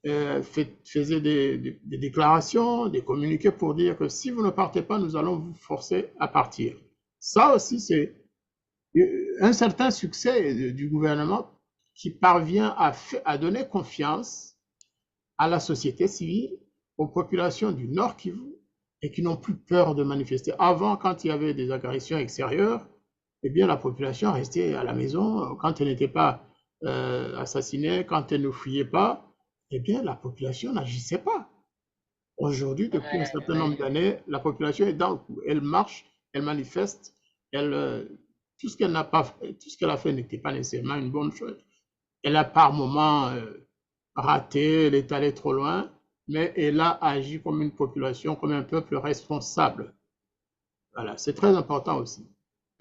S2: faisait des déclarations, des communiqués pour dire que si vous ne partez pas, nous allons vous forcer à partir. Ça aussi, c'est un certain succès du gouvernement qui parvient à donner confiance à la société civile, aux populations du Nord Kivu, et qui n'ont plus peur de manifester. Avant, quand il y avait des agressions extérieures, eh bien, la population restait à la maison. Quand elle n'était pas assassinée, quand elle ne fuyait pas, eh bien, la population n'agissait pas. Aujourd'hui, depuis un certain nombre d'années, la population est dans le coup. Elle marche, elle manifeste, tout ce qu'elle n'a pas fait, tout ce qu'elle a fait n'était pas nécessairement une bonne chose. Elle a par moments raté, elle est allée trop loin, mais elle a agi comme une population, comme un peuple responsable. Voilà, c'est très important aussi.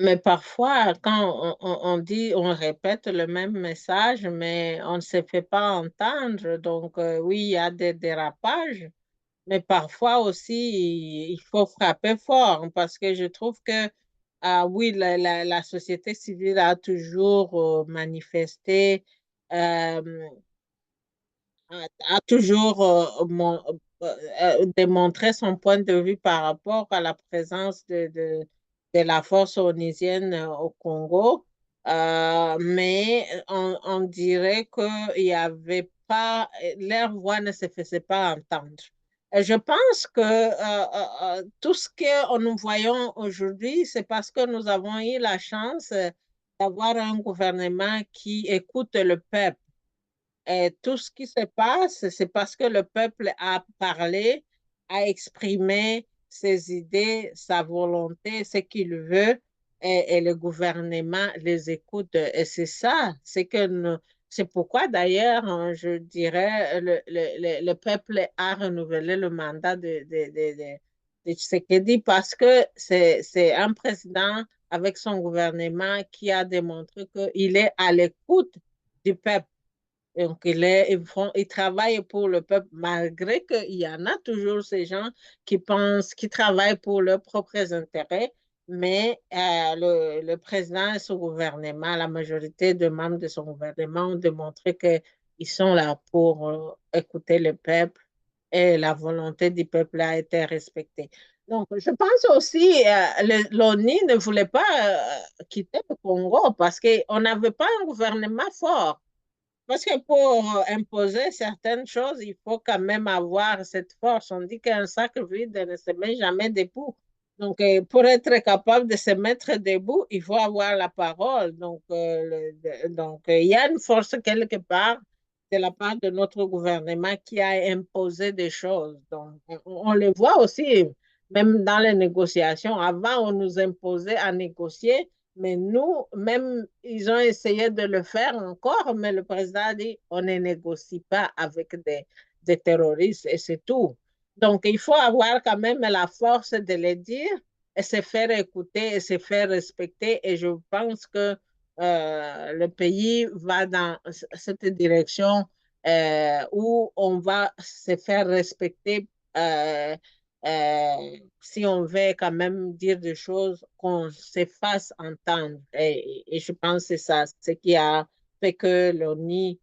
S3: Mais parfois, quand on dit, on répète le même message, mais on ne se fait pas entendre. Donc, oui, il y a des dérapages, mais parfois aussi, il faut frapper fort parce que je trouve que, oui, la société civile a toujours manifesté, euh, a toujours démontré son point de vue par rapport à la présence de la force onusienne au Congo. Mais on dirait qu'il n'y avait pas, leur voix ne se faisait pas entendre. Et je pense que tout ce que nous voyons aujourd'hui, c'est parce que nous avons eu la chance d'avoir un gouvernement qui écoute le peuple. Et tout ce qui se passe, c'est parce que le peuple a parlé, a exprimé ses idées, sa volonté, ce qu'il veut, et le gouvernement les écoute. Et c'est ça, c'est pourquoi d'ailleurs, hein, je dirais, le peuple a renouvelé le mandat de Tshisekedi parce que c'est un président avec son gouvernement qui a démontré qu'il est à l'écoute du peuple. Donc, ils travaillent pour le peuple, malgré qu'il y en a toujours ces gens qui pensent, qui travaillent pour leurs propres intérêts, mais le président et son gouvernement, la majorité de membres de son gouvernement ont démontré qu'ils sont là pour écouter le peuple et la volonté du peuple a été respectée. Donc, je pense aussi l'ONU ne voulait pas quitter le Congo parce qu'on n'avait pas un gouvernement fort. Parce que pour imposer certaines choses, il faut quand même avoir cette force. On dit qu'un sac vide ne se met jamais debout. Donc, pour être capable de se mettre debout, il faut avoir la parole. Donc, il y a une force quelque part de la part de notre gouvernement qui a imposé des choses. Donc, on le voit aussi, même dans les négociations. Avant, on nous imposait à négocier. Mais nous, même, ils ont essayé de le faire encore, mais le président a dit, on ne négocie pas avec des terroristes et c'est tout. Donc, il faut avoir quand même la force de le dire et se faire écouter et se faire respecter. Et je pense que le pays va dans cette direction où on va se faire respecter si on veut quand même dire des choses, qu'on se fasse entendre. Et je pense que c'est ça, ce qui a fait que l'ONU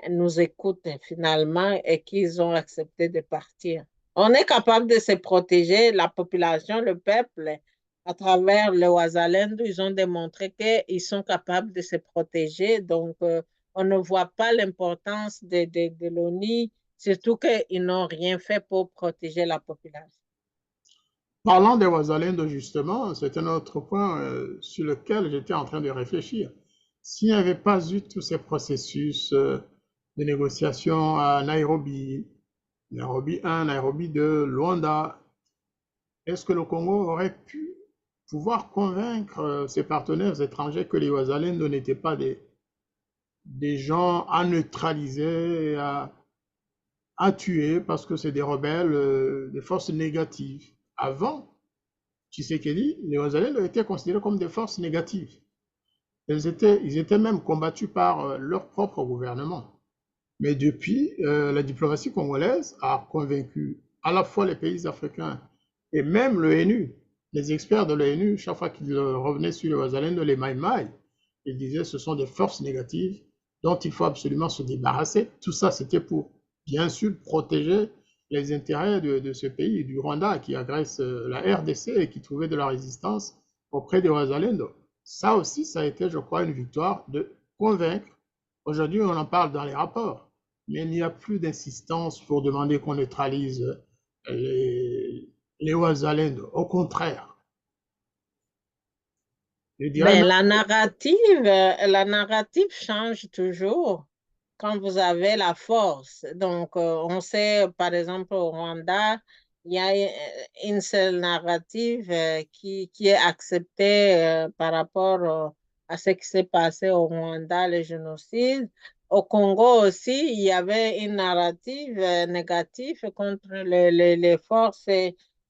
S3: nous écoute finalement et qu'ils ont accepté de partir. On est capable de se protéger, la population, le peuple, à travers le Ouazalendo, ils ont démontré qu'ils sont capables de se protéger. Donc, on ne voit pas l'importance de l'ONU, surtout qu'ils n'ont rien fait pour protéger la population.
S2: Parlant des Ouazalendo, justement, c'est un autre point sur lequel j'étais en train de réfléchir. S'il n'y avait pas eu tous ces processus de négociation à Nairobi, Nairobi 1, Nairobi 2, Luanda, est-ce que le Congo aurait pu pouvoir convaincre ses partenaires étrangers que les Ouazalendo n'étaient pas des gens à neutraliser, à tuer parce que c'est des rebelles, des forces négatives? Avant Tshisekedi, les Ouazalendo étaient considérés comme des forces négatives. Ils étaient même combattus par leur propre gouvernement. Mais depuis, la diplomatie congolaise a convaincu à la fois les pays africains et même l'ONU, les experts de l'ONU, chaque fois qu'ils revenaient sur les Ouazalendo, les Maïmaï, ils disaient que ce sont des forces négatives dont il faut absolument se débarrasser. Tout ça, c'était pour, bien sûr, protéger les intérêts de ce pays, du Rwanda, qui agresse la RDC et qui trouvait de la résistance auprès des Ouazalendo. Ça aussi, ça a été, je crois, une victoire de convaincre. Aujourd'hui, on en parle dans les rapports, mais il n'y a plus d'insistance pour demander qu'on neutralise les Ouazalendo. Au contraire, je dirais
S3: Mais
S2: même,
S3: la narrative change toujours quand vous avez la force. Donc, on sait, par exemple, au Rwanda, il y a une seule narrative qui est acceptée par rapport à ce qui s'est passé au Rwanda, le génocide. Au Congo aussi, il y avait une narrative négative contre les forces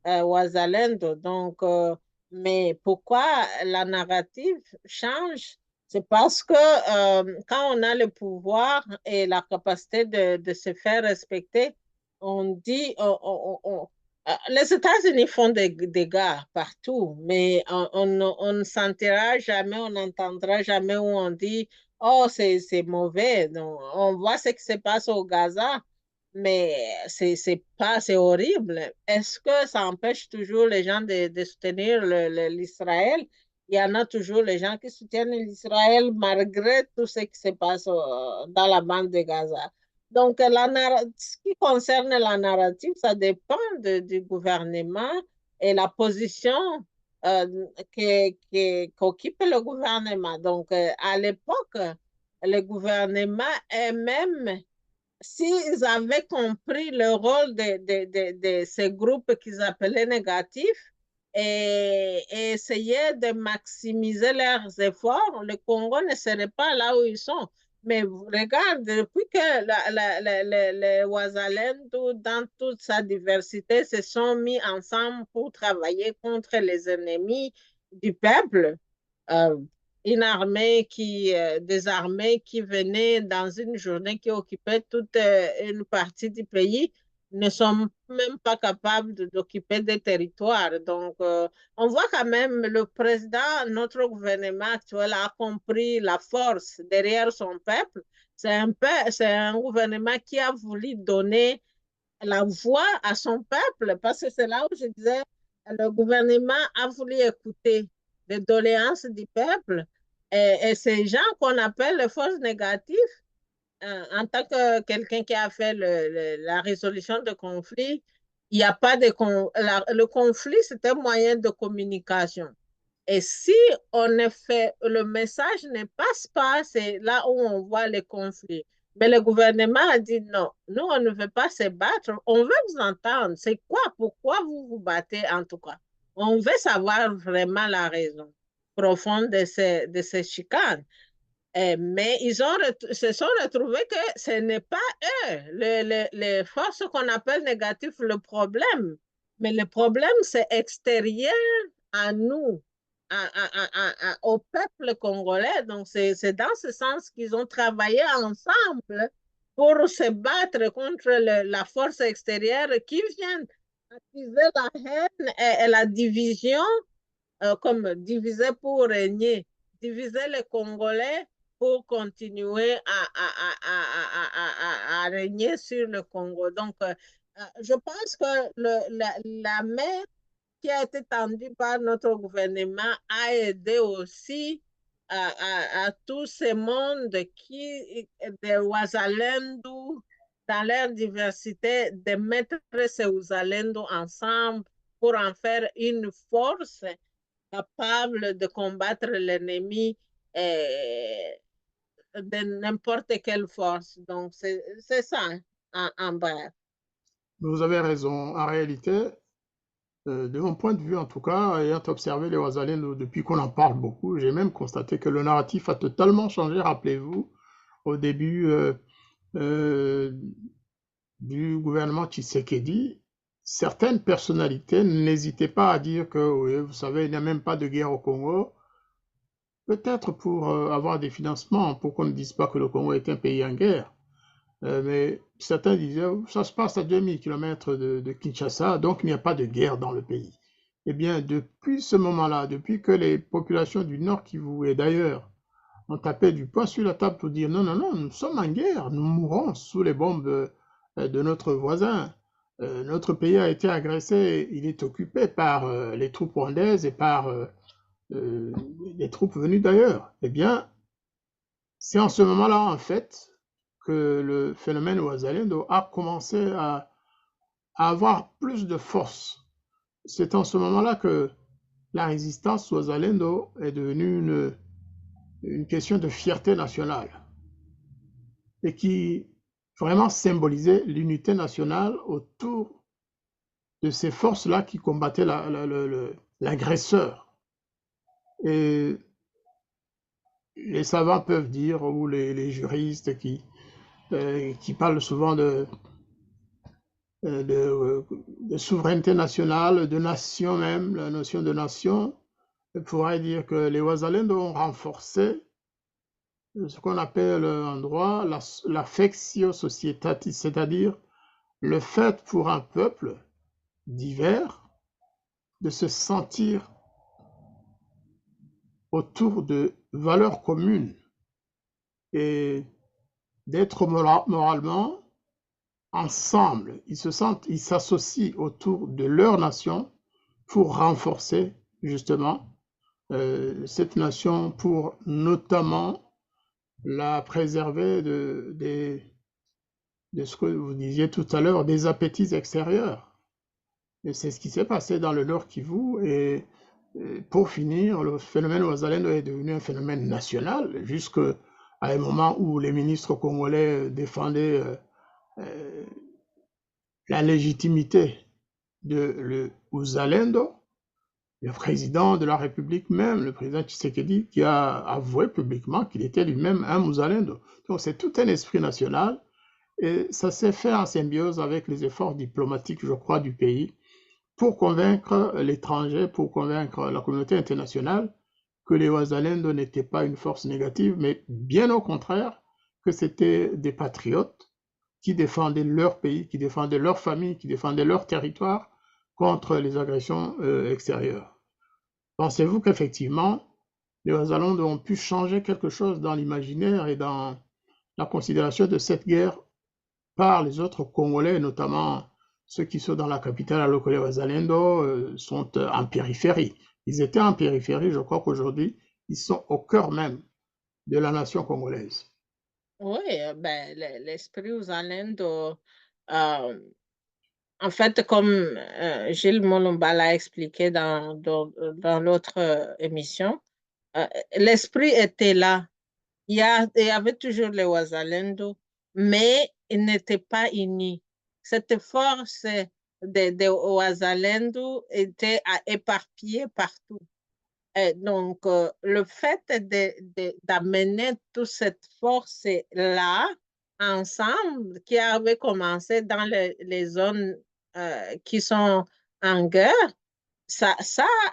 S3: Ouazalendo. Donc, mais pourquoi la narrative change? C'est parce que quand on a le pouvoir et la capacité de se faire respecter, on dit, les États-Unis font des dégâts partout, mais on ne sentira jamais, on n'entendra jamais où on dit, oh, c'est mauvais. Donc, on voit ce qui se passe au Gaza, mais c'est pas, c'est horrible. Est-ce que ça empêche toujours les gens de soutenir l'Israël? Il y en a toujours les gens qui soutiennent l'Israël malgré tout ce qui se passe dans la bande de Gaza. Donc, ce qui concerne la narrative, ça dépend du gouvernement et la position euh, qu'occupe le gouvernement. Donc, à l'époque, le gouvernement est même s'ils avaient compris le rôle de ces groupes qu'ils appelaient négatifs et essayaient de maximiser leurs efforts, le Congo ne serait pas là où ils sont. Mais regarde, depuis que les Ouazalendo, dans toute sa diversité, se sont mis ensemble pour travailler contre les ennemis du peuple, euh, une armée des armées qui venaient dans une journée qui occupait toute une partie du pays ne sont même pas capables d'occuper des territoires. Donc, on voit quand même le président, notre gouvernement actuel a compris la force derrière son peuple. C'est un gouvernement qui a voulu donner la voix à son peuple, parce que c'est là où je disais, le gouvernement a voulu écouter les doléances du peuple et ces gens qu'on appelle les forces négatives, en tant que quelqu'un qui a fait la résolution de conflits, il n'y a pas de le conflit, c'est un moyen de communication. Et si on est fait, le message ne passe pas, c'est là où on voit les conflits. Mais le gouvernement a dit non, nous, on ne veut pas se battre, on veut vous entendre. C'est quoi, pourquoi vous vous battez en tout cas? On veut savoir vraiment la raison profonde de ces chicanes. Mais se sont retrouvés que ce n'est pas eux, les forces qu'on appelle négatives, le problème. Mais le problème, c'est extérieur à nous, au peuple congolais. Donc, c'est dans ce sens qu'ils ont travaillé ensemble pour se battre contre la force extérieure qui vient attiser la haine et la division, comme diviser pour régner, diviser les Congolais pour continuer à régner sur le Congo. Donc, je pense que la main qui a été tendue par notre gouvernement a aidé aussi à tous ces mondes des Ouazalendo, dans leur diversité, de mettre ces Ouazalendo ensemble pour en faire une force capable de combattre l'ennemi de n'importe quelle force. Donc, c'est ça, en bref.
S2: Vous avez raison. En réalité, de mon point de vue en tout cas, ayant observé les Ouazalendo depuis qu'on en parle beaucoup, j'ai même constaté que le narratif a totalement changé. Rappelez-vous, au début du gouvernement Tshisekedi, certaines personnalités n'hésitaient pas à dire que, oui, vous savez, il n'y a même pas de guerre au Congo, peut-être pour avoir des financements, pour qu'on ne dise pas que le Congo est un pays en guerre. Mais certains disaient, ça se passe à 2000 km de Kinshasa, donc il n'y a pas de guerre dans le pays. Eh bien, depuis ce moment-là, depuis que les populations du Nord Kivu et d'ailleurs ont tapé du poing sur la table pour dire non, non, non, nous sommes en guerre, nous mourrons sous les bombes de notre voisin. Notre pays a été agressé, il est occupé par les troupes rwandaises et par les troupes venues d'ailleurs. Eh bien, c'est en ce moment-là, en fait, que le phénomène Ouazalendo a commencé à avoir plus de force. C'est en ce moment-là que la résistance Ouazalendo est devenue une question de fierté nationale et qui vraiment symbolisait l'unité nationale autour de ces forces-là qui combattaient l'agresseur. Et les savants peuvent dire, ou les juristes qui parlent souvent de souveraineté nationale, de nation même, la notion de nation, pourrait dire que les Ouazalendo ont renforcé ce qu'on appelle en droit l'affectio societatis, c'est-à-dire le fait pour un peuple divers de se sentir autour de valeurs communes et d'être moralement ensemble. Ils s'associent autour de leur nation pour renforcer justement cette nation, pour notamment la préserver de ce que vous disiez tout à l'heure, des appétits extérieurs. Et c'est ce qui s'est passé dans le Nord Kivu. Et pour finir, le phénomène Ouazalendo est devenu un phénomène national, jusqu'à un moment où les ministres congolais défendaient la légitimité de l'Ouzalendo. Le président de la République même, le président Tshisekedi, qui a avoué publiquement qu'il était lui-même un Ouzalendo. Donc c'est tout un esprit national et ça s'est fait en symbiose avec les efforts diplomatiques, je crois, du pays pour convaincre l'étranger, pour convaincre la communauté internationale que les Wazalendo n'étaient pas une force négative, mais bien au contraire, que c'était des patriotes qui défendaient leur pays, qui défendaient leur famille, qui défendaient leur territoire contre les agressions extérieures. Pensez-vous qu'effectivement, les Wazalendo ont pu changer quelque chose dans l'imaginaire et dans la considération de cette guerre par les autres Congolais, notamment ceux qui sont dans la capitale, alors que les Wazalendo sont en périphérie. Ils étaient en périphérie, je crois qu'aujourd'hui, ils sont au cœur même de la nation congolaise.
S3: Oui, ben, l'esprit Uzalendo, euh, en fait, comme Gilles Molumba l'a expliqué dans l'autre émission, l'esprit était là. Il y avait toujours les Wazalendo, mais ils n'étaient pas unis. Cette force des Wazalendo était éparpillée partout. Donc, le fait d'amener toute cette force-là ensemble, qui avait commencé dans les zones qui sont en guerre, ça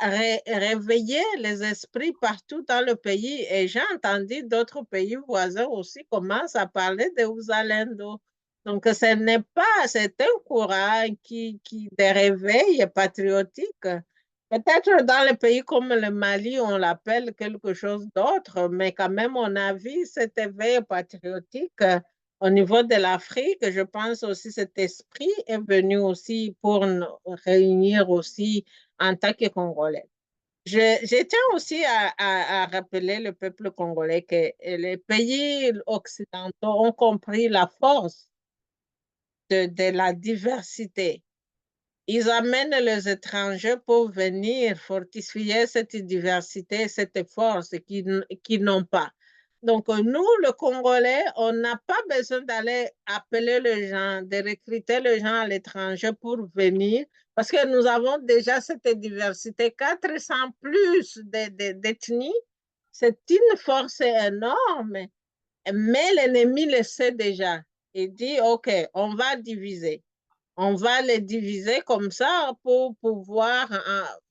S3: a réveillé les esprits partout dans le pays. Et j'ai entendu d'autres pays voisins aussi commencent à parler de Uzalendo. Donc, ce n'est pas, c'est un courant des réveils patriotiques. Peut-être dans les pays comme le Mali, on l'appelle quelque chose d'autre, mais quand même, on a vu cet éveil patriotique au niveau de l'Afrique. Je pense aussi cet esprit est venu aussi pour nous réunir aussi en tant que Congolais. Je tiens aussi à rappeler le peuple congolais que les pays occidentaux ont compris la force de la diversité. Ils amènent les étrangers pour venir fortifier cette diversité, cette force qu'ils n'ont pas. Donc, nous, le Congolais, on n'a pas besoin d'aller appeler les gens, de recruter les gens à l'étranger pour venir, parce que nous avons déjà cette diversité, 400 plus d'ethnies. C'est une force énorme, mais l'ennemi le sait déjà. Il dit, OK, on va diviser. On va les diviser comme ça pour pouvoir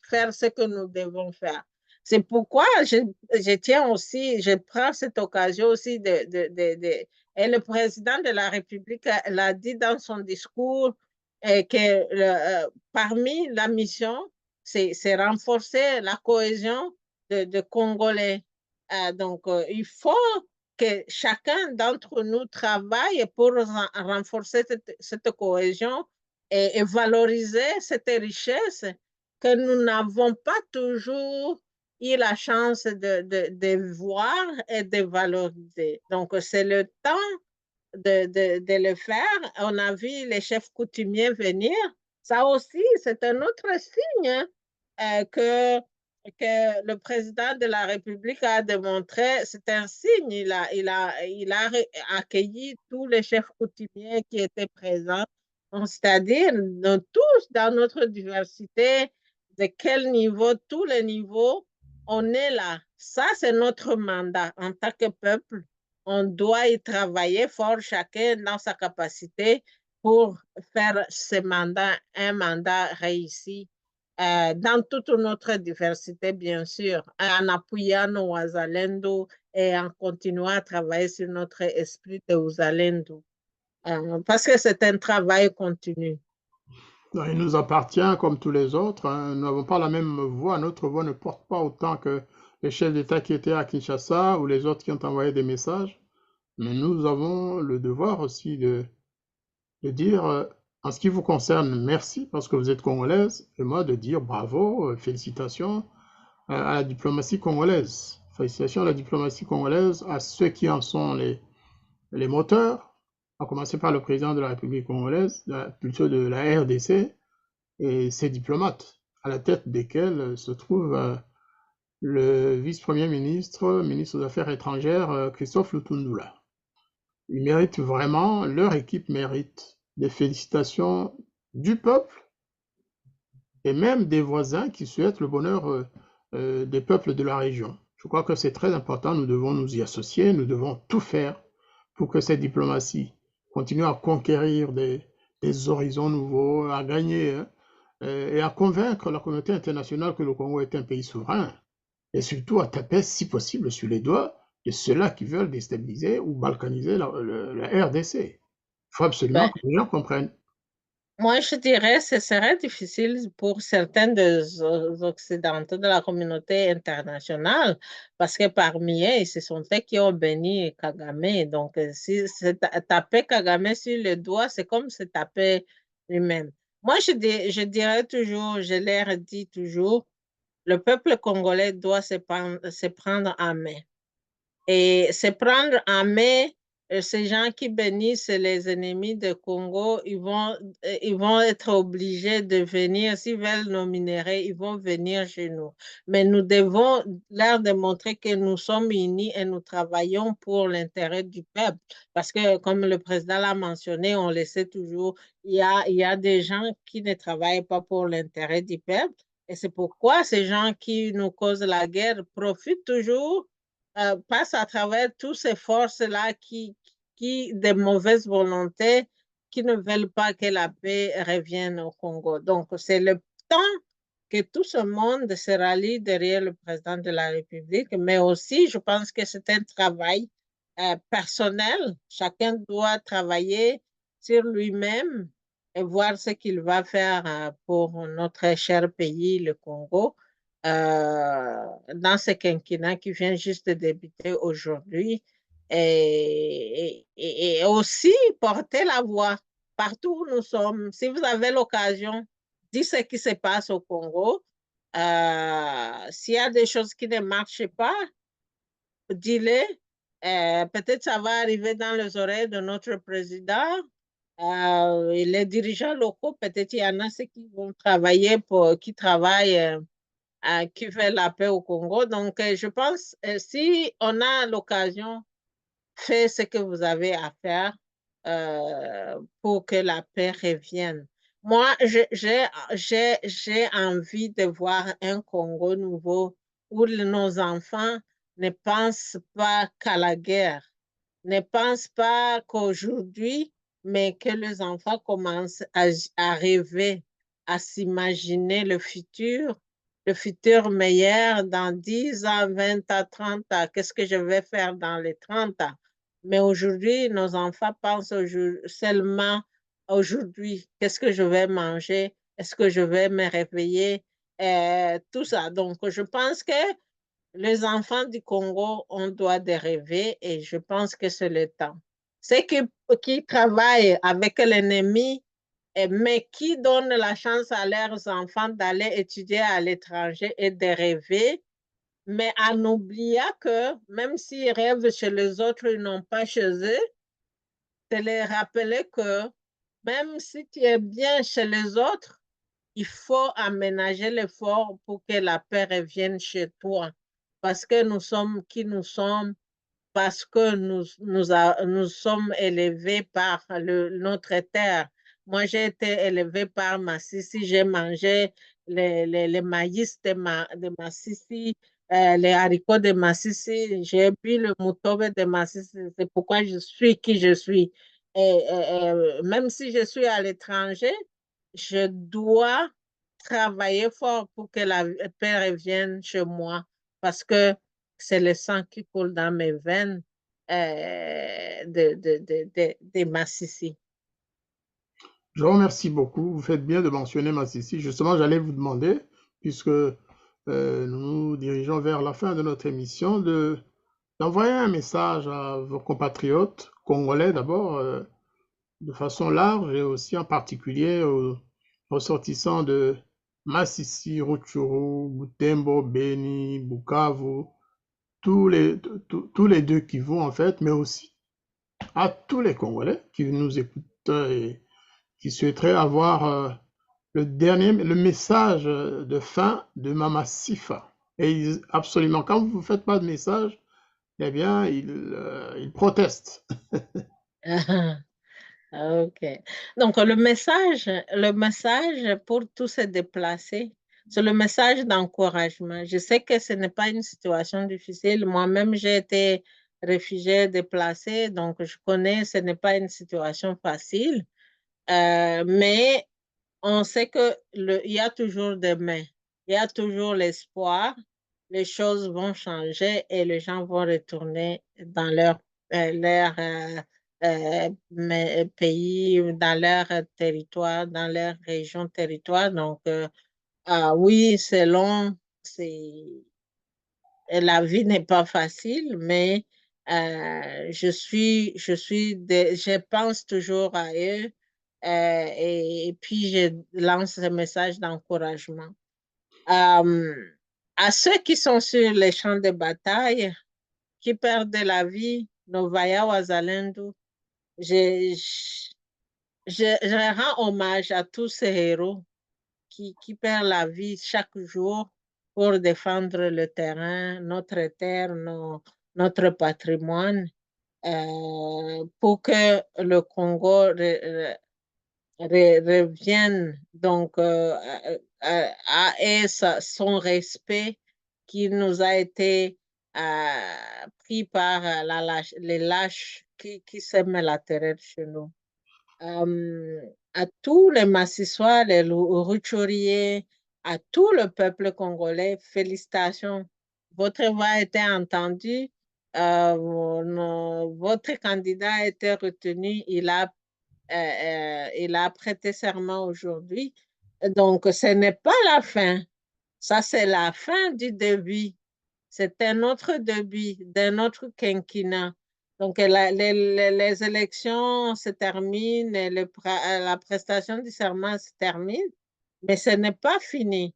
S3: faire ce que nous devons faire. C'est pourquoi je tiens aussi, je prends cette occasion aussi et le président de la République l'a dit dans son discours que parmi la mission, c'est renforcer la cohésion de Congolais. Donc, il faut que chacun d'entre nous travaille pour renforcer cette cohésion et valoriser cette richesse que nous n'avons pas toujours eu la chance de voir et de valoriser. Donc, c'est le temps de le faire. On a vu les chefs coutumiers venir. Ça aussi, c'est un autre signe que le président de la République a démontré. C'est un signe. Il a accueilli tous les chefs coutumiers qui étaient présents. C'est-à-dire, nous tous, dans notre diversité, de quel niveau, tous les niveaux, on est là. Ça, c'est notre mandat en tant que peuple. On doit y travailler fort, chacun dans sa capacité pour faire ce mandat, un mandat réussi dans toute notre diversité, bien sûr, en appuyant nos Wazalendo et en continuant à travailler sur notre esprit de Wazalendo. Parce que c'est un travail continu.
S2: Il nous appartient, comme tous les autres, hein, nous n'avons pas la même voix, notre voix ne porte pas autant que les chefs d'État qui étaient à Kinshasa ou les autres qui ont envoyé des messages, mais nous avons le devoir aussi de dire, en ce qui vous concerne, merci parce que vous êtes congolaise, et moi de dire bravo, félicitations à la diplomatie congolaise. Félicitations à la diplomatie congolaise, à ceux qui en sont les moteurs, à commencer par le président de la République congolaise, plutôt de la RDC, et ses diplomates, à la tête desquels se trouve le vice-premier ministre, ministre des Affaires étrangères, Christophe Lutundula. Ils méritent vraiment, leur équipe mérite des félicitations du peuple et même des voisins qui souhaitent le bonheur des peuples de la région. Je crois que c'est très important, nous devons nous y associer, nous devons tout faire pour que cette diplomatie continue à conquérir des horizons nouveaux, à gagner et à convaincre la communauté internationale que le Congo est un pays souverain. et surtout à taper, si possible, sur les doigts de ceux-là qui veulent déstabiliser ou balkaniser la RDC. Il faut absolument
S3: Ben,
S2: que les gens comprennent.
S3: moi, je dirais que ce serait difficile pour certains des Occidentaux de la communauté internationale parce que parmi eux, ce sont eux qui ont béni Kagame. Donc, si c'est taper Kagame sur le doigt, c'est comme se taper lui-même. Moi, je dirais toujours, je leur dis toujours, le peuple congolais doit se prendre en main. Et se prendre en main, ces gens qui bénissent les ennemis de Congo, ils vont être obligés de venir, s'ils veulent nos minéraux, ils vont venir chez nous. Mais nous devons leur démontrer que nous sommes unis et nous travaillons pour l'intérêt du peuple. Parce que, comme le président l'a mentionné, on le sait toujours, il y a des gens qui ne travaillent pas pour l'intérêt du peuple. Et c'est pourquoi ces gens qui nous causent la guerre profitent toujours passe à travers toutes ces forces-là de mauvaise volonté, qui ne veulent pas que la paix revienne au Congo. Donc, c'est le temps que tout ce monde se rallie derrière le président de la République, mais aussi, je pense que c'est un travail personnel. Chacun doit travailler sur lui-même et voir ce qu'il va faire pour notre cher pays, le Congo dans ce quinquennat qui vient juste de débuter aujourd'hui et aussi porter la voix partout où nous sommes. Si vous avez l'occasion, dites ce qui se passe au Congo. S'il y a des choses qui ne marchent pas, dis-les. Peut-être ça va arriver dans les oreilles de notre président. Et les dirigeants locaux, peut-être il y en a ceux qui vont travailler qui travaillent qui fait la paix au Congo. Donc, je pense, si on a l'occasion, faites ce que vous avez à faire pour que la paix revienne. Moi, j'ai envie de voir un Congo nouveau où nos enfants ne pensent pas qu'à la guerre, ne pensent pas qu'aujourd'hui, mais que les enfants commencent à rêver, à s'imaginer le futur meilleur dans 10 ans, 20 ans, 30 ans. Qu'est-ce que je vais faire dans les 30 ans? Mais aujourd'hui, nos enfants pensent seulement aujourd'hui. Qu'est-ce que je vais manger? Est-ce que je vais me réveiller? Tout ça. Donc, je pense que les enfants du Congo, on doit de rêver et je pense que c'est le temps. Ceux qui travaillent avec l'ennemi, mais qui donnent la chance à leurs enfants d'aller étudier à l'étranger et de rêver, mais en oubliant que même s'ils rêvent chez les autres, ils n'ont pas chez eux, de les rappeler que même si tu es bien chez les autres, il faut aménager l'effort pour que la paix revienne chez toi. Parce que nous sommes qui nous sommes, parce que nous sommes élevés par notre terre. Moi, j'ai été élevée par Massissi, j'ai mangé les maïs de Massissi, les haricots de Massissi, j'ai bu le moutobe de Massissi, c'est pourquoi je suis qui je suis. Même si je suis à l'étranger, je dois travailler fort pour que la paix revienne chez moi, parce que c'est le sang qui coule dans mes veines de Massissi.
S2: Je vous remercie beaucoup. Vous faites bien de mentionner Massissi. Justement, j'allais vous demander, puisque nous nous dirigeons vers la fin de notre émission, d'envoyer un message à vos compatriotes congolais d'abord, de façon large, et aussi en particulier aux ressortissants de Massissi, Rutshuru, Butembo, Beni, Bukavu, tous les deux Kivu en fait, mais aussi à tous les Congolais qui nous écoutent et qui souhaiteraient avoir le message de fin de Mama Sifa. Et absolument, quand vous ne faites pas de message, eh bien, ils protestent.
S3: OK. Donc, le message pour tous ces déplacés, c'est le message d'encouragement. Je sais que ce n'est pas une situation difficile. Moi-même, j'ai été réfugiée déplacée, donc je connais, ce n'est pas une situation facile. Mais on sait il y a toujours demain, il y a toujours l'espoir les choses vont changer et les gens vont retourner dans pays, dans leur territoire, dans leur région territoire. Donc, oui, c'est long, la vie n'est pas facile, mais je pense toujours à eux et puis je lance un message d'encouragement. Euh, à ceux qui sont sur les champs de bataille, qui perdent la vie, Novaya Wazalendu, je, je rends hommage à tous ces héros qui perdent la vie chaque jour pour défendre le terrain, notre terre, notre patrimoine, pour que le Congo revienne donc ait son respect qui nous a été pris par les lâches qui sèment la terreur chez nous. À tous les Massissois, les Rutshuriers, à tout le peuple congolais, félicitations. Votre voix a été entendue. Votre candidat a été retenu. Il a prêté serment aujourd'hui. Donc, ce n'est pas la fin. Ça, c'est la fin du début. C'est un autre début d'un autre quinquennat. Donc, les élections se terminent, et la prestation du serment se termine, mais ce n'est pas fini.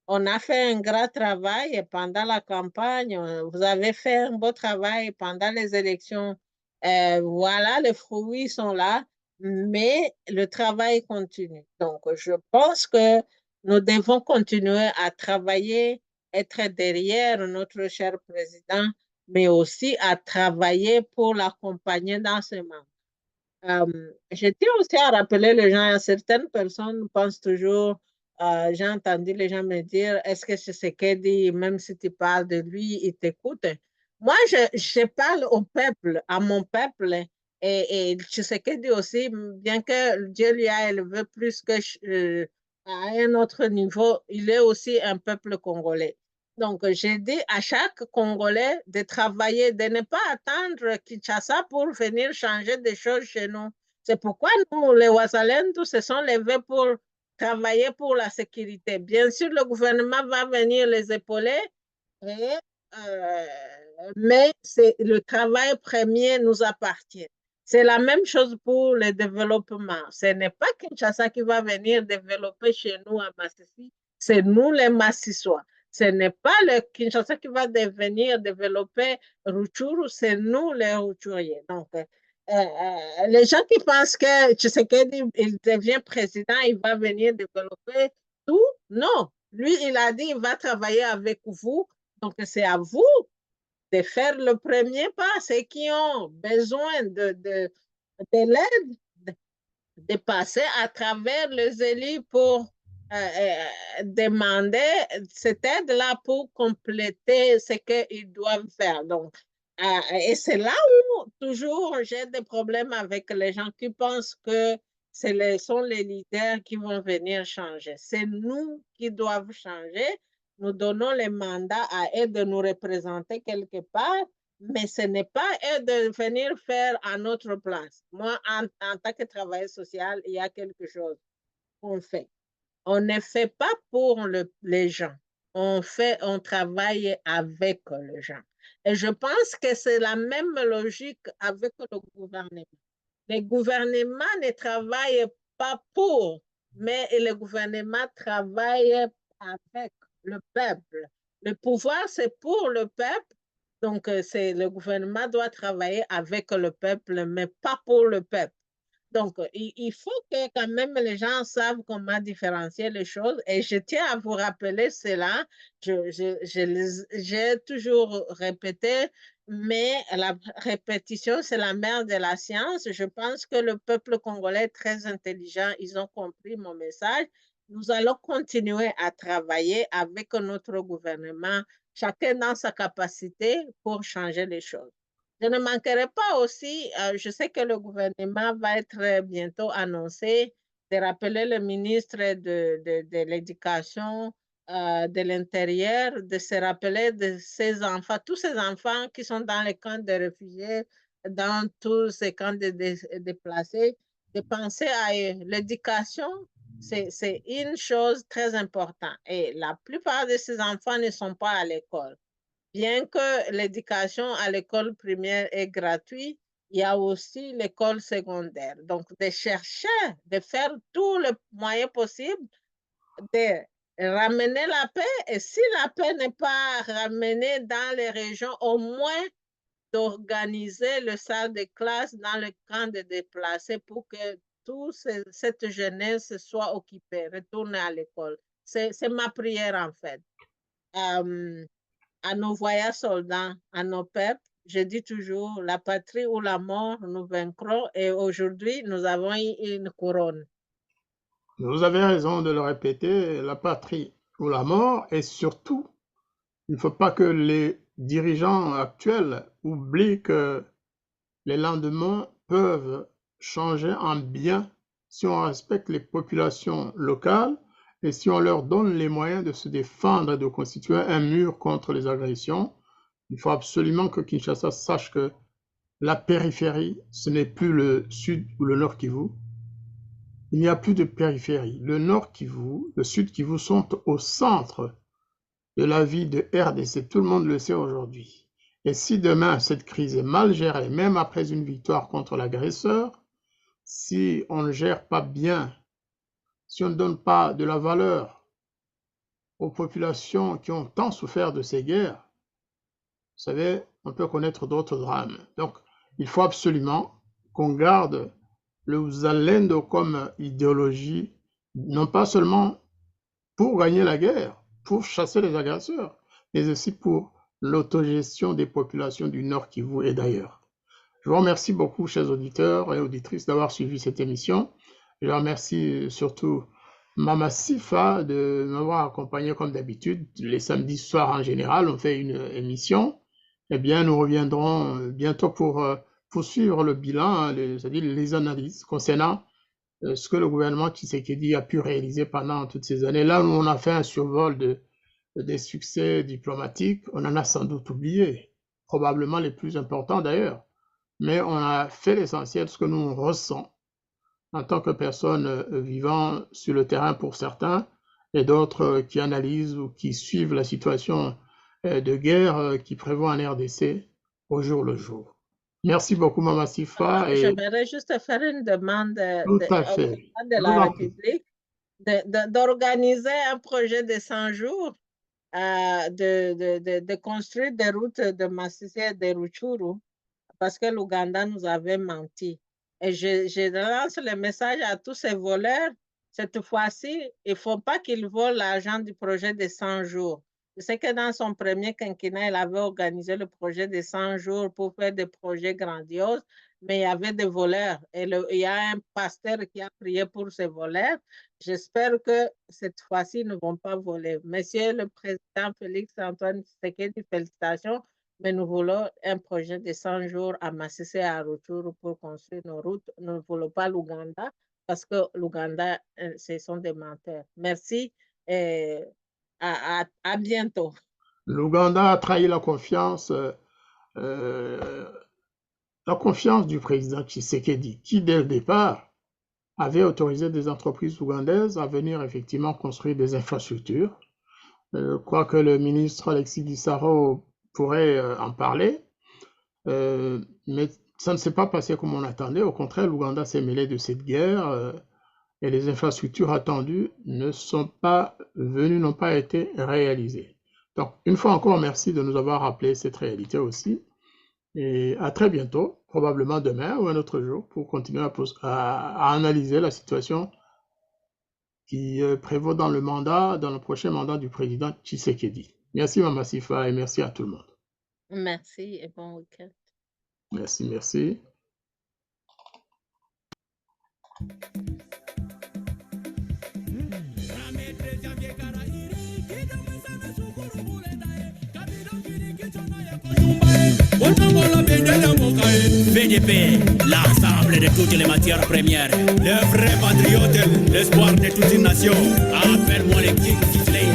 S3: On a fait un grand travail pendant la campagne. Vous avez fait un beau travail pendant les élections. Voilà, les fruits sont là, mais le travail continue. Donc, je pense que nous devons continuer à travailler, être derrière notre cher président, mais aussi à travailler pour l'accompagner dans ce mandat. Je tiens aussi à rappeler les gens, certaines personnes pensent toujours, j'ai entendu les gens me dire, est-ce que Tshisekedi, même si tu parles de lui, il t'écoute? Moi, je parle au peuple, à mon peuple, et Tshisekedi aussi, bien que Dieu lui a élevé plus que à un autre niveau, il est aussi un peuple congolais. Donc, j'ai dit à chaque Congolais de travailler, de ne pas attendre Kinshasa pour venir changer des choses chez nous. C'est pourquoi nous, les Ouazalendous, se sont levés pour travailler pour la sécurité. Bien sûr, le gouvernement va venir les épauler, et, euh, mais le travail premier nous appartient. C'est la même chose pour le développement. Ce n'est pas Kinshasa qui va venir développer chez nous à Massissi, c'est nous les Massissois. Ce n'est pas le Kinshasa qui va devenir développer Rutshuru, c'est nous les Rutshuriens. Donc, les gens qui pensent que Tshisekedi, il devient président, il va venir développer tout, non. Lui, il a dit, il va travailler avec vous. Donc, c'est à vous de faire le premier pas. Ceux qui ont besoin de l'aide, de passer à travers les élus pour demander cette aide-là pour compléter ce qu'ils doivent faire. Donc, et c'est là où toujours j'ai des problèmes avec les gens qui pensent que ce sont les leaders qui vont venir changer. C'est nous qui doivent changer. Nous donnons les mandats à eux de nous représenter quelque part, mais ce n'est pas eux de venir faire à notre place. Moi, en tant que travailleuse sociale, il y a quelque chose qu'on fait. On ne fait pas pour les gens. On travaille avec les gens. Et je pense que c'est la même logique avec le gouvernement. Le gouvernement ne travaille pas pour, mais le gouvernement travaille avec le peuple. Le pouvoir, c'est pour le peuple. Donc, le gouvernement doit travailler avec le peuple, mais pas pour le peuple. Donc, il faut que quand même les gens savent comment différencier les choses. Et je tiens à vous rappeler cela. J'ai toujours répété, mais la répétition, c'est la mère de la science. Je pense que le peuple congolais est très intelligent. Ils ont compris mon message. Nous allons continuer à travailler avec notre gouvernement, chacun dans sa capacité pour changer les choses. Je ne manquerai pas aussi, je sais que le gouvernement va être bientôt annoncé, de rappeler le ministre de l'Éducation de l'intérieur, de se rappeler de ces enfants, tous ces enfants qui sont dans les camps de réfugiés, dans tous ces camps de déplacés, de penser à eux. L'éducation, c'est une chose très importante. Et la plupart de ces enfants ne sont pas à l'école. Bien que l'éducation à l'école primaire est gratuite, il y a aussi l'école secondaire. Donc, de chercher, de faire tout le moyen possible de ramener la paix. Et si la paix n'est pas ramenée dans les régions, au moins d'organiser le salle de classe dans le camp de déplacés pour que toute cette jeunesse soit occupée, retourne à l'école. C'est ma prière en fait. À nos voyants soldats, à nos peuples, je dis toujours, la patrie ou la mort, nous vaincrons. Et aujourd'hui, nous avons eu une couronne.
S2: Vous avez raison de le répéter, la patrie ou la mort, et surtout, il ne faut pas que les dirigeants actuels oublient que les lendemains peuvent changer en bien si on respecte les populations locales et si on leur donne les moyens de se défendre et de constituer un mur contre les agressions. Il faut absolument que Kinshasa sache que la périphérie, ce n'est plus le sud ou le nord Kivu. Il n'y a plus de périphérie. Le nord Kivu, le sud Kivu sont au centre de la vie de RDC. Tout le monde le sait aujourd'hui. Et si demain cette crise est mal gérée, même après une victoire contre l'agresseur, si on ne gère pas bien, si on ne donne pas de la valeur aux populations qui ont tant souffert de ces guerres, vous savez, on peut connaître d'autres drames. Donc, il faut absolument qu'on garde le Zalendo comme idéologie, non pas seulement pour gagner la guerre, pour chasser les agresseurs, mais aussi pour l'autogestion des populations du Nord Kivu et d'ailleurs. Je vous remercie beaucoup, chers auditeurs et auditrices, d'avoir suivi cette émission. Je remercie surtout Mama Sifa de m'avoir accompagné comme d'habitude. Les samedis soirs en général, on fait une émission. Eh bien, nous reviendrons bientôt pour poursuivre le bilan, c'est-à-dire les analyses concernant ce que le gouvernement Tshisekedi a pu réaliser pendant toutes ces années. Là où on a fait un survol des succès diplomatiques, on en a sans doute oublié, probablement les plus importants d'ailleurs, mais on a fait l'essentiel, ce que nous on ressent en tant que personnes vivant sur le terrain pour certains, et d'autres qui analysent ou qui suivent la situation de guerre qui prévaut en RDC au jour le jour. Merci beaucoup, Mama Sifa.
S3: J'aimerais juste faire une demande
S2: Tout à fait.
S3: de la République d'organiser un projet de 100 jours de construire des routes de Masisi et de Rutshuru parce que l'Ouganda nous avait menti. Et je lance le message à tous ces voleurs. Cette fois-ci, il ne faut pas qu'ils volent l'argent du projet de 100 jours. Je sais que dans son premier quinquennat, il avait organisé le projet de 100 jours pour faire des projets grandioses, mais il y avait des voleurs. Et il y a un pasteur qui a prié pour ces voleurs. J'espère que cette fois-ci, ils ne vont pas voler. Monsieur le Président Félix-Antoine Tshisekedi, félicitations, mais nous voulons un projet de 100 jours à Masisi et à Rutshuru pour construire nos routes. Nous ne voulons pas l'Ouganda parce que l'Ouganda, ce sont des menteurs. Merci. À bientôt.
S2: L'Ouganda a trahi la confiance du président Tshisekedi, qui dès le départ avait autorisé des entreprises ougandaises à venir effectivement construire des infrastructures. Je crois que le ministre Alexis Gisaro pourrait en parler, mais ça ne s'est pas passé comme on attendait. Au contraire, l'Ouganda s'est mêlé de cette guerre et les infrastructures attendues ne sont pas venues, n'ont pas été réalisées. Donc, une fois encore, merci de nous avoir rappelé cette réalité aussi. Et à très bientôt, probablement demain ou un autre jour, pour continuer à analyser la situation qui prévaut dans le prochain mandat du président Tshisekedi. Merci Mama Sifa et merci à tout le monde.
S3: Merci et bon week-end.
S2: Merci.
S1: VDP, l'ensemble de toutes les matières premières, le vrai patriote, l'espoir de toute une nation. Appelle-moi le King Sisley.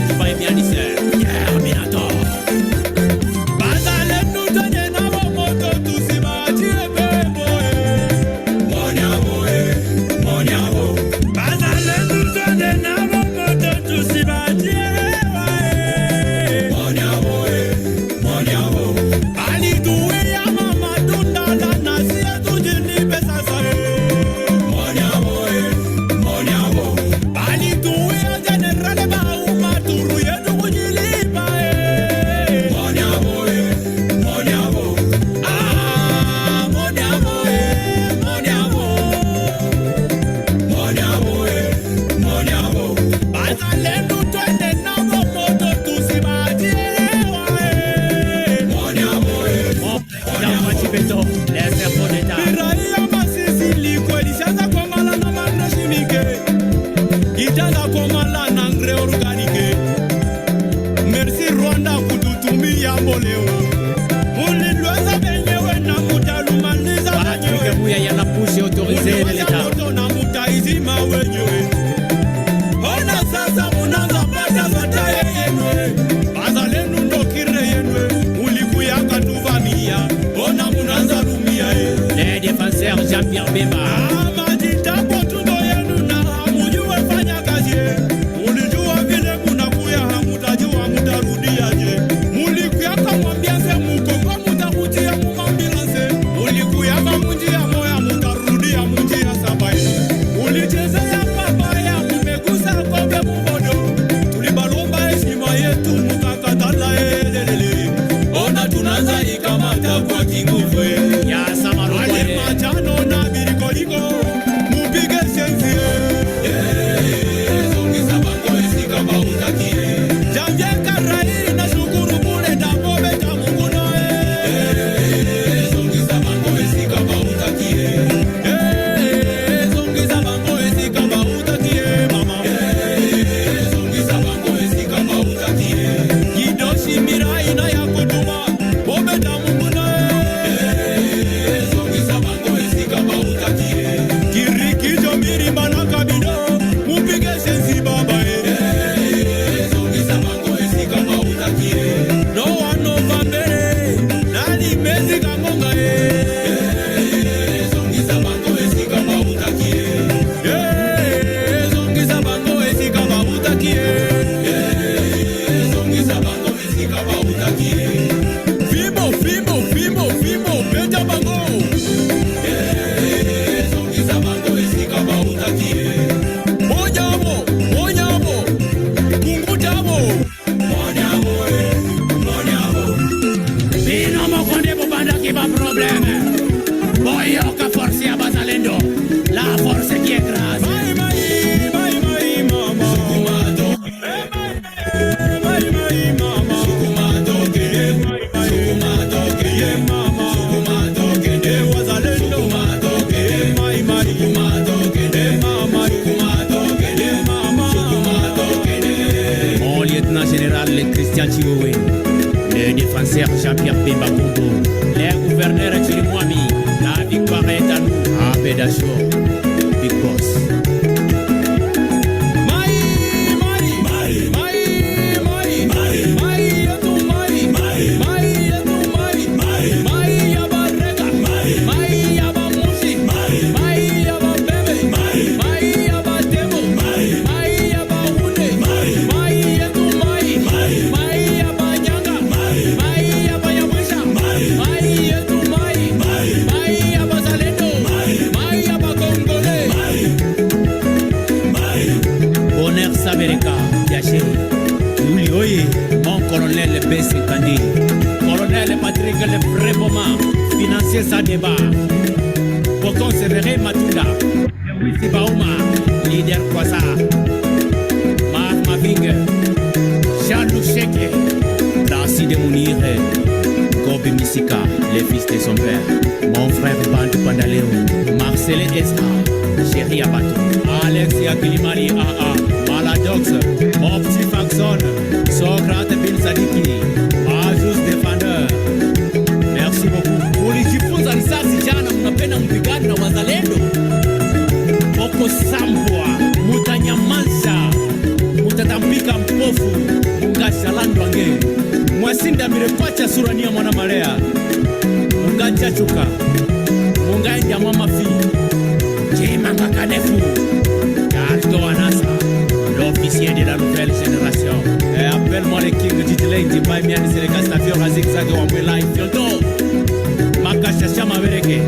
S1: Jean-Pierre Bemba. Le défenseur Jean-Pierre Bemba Congo, le gouverneur Chirimwami, la victoire est à nous, à Bédachor, Big Boss. Mon colonel B.C. Kandi, colonel Patrick Le Préboman, financier Sadeba, Bokon Serere Matunda, Wisi Bauma, leader Kwasa, Marc Maving, Jean-Luc Cheke, Darcy de Mounir, Gobi Misika, les fils de son père, mon frère Bantu Pandaleo, Marcel Esra, Chéri Abato, Alex Yakilimali AA, Maladox, mon petit Faxon, Socrate Bin Sadiki, Majus Defender. Merci beaucoup. Ulijifunza risasi jana, mnapenda mpigani na wazalendo. Moko sambwa, mutanyamaza, mutatambika mpofu. Manga Tchachuka, Munga Ndiamwa Mafi, Jimanga Kanefu, Alto Anasa, l'officier de la nouvelle génération. Appelle-moi le king Ditley, Dimba Mian, c'est le Castafio, Razig Zag, Wamwe Life, Yoto, Maka Chachama Vereke.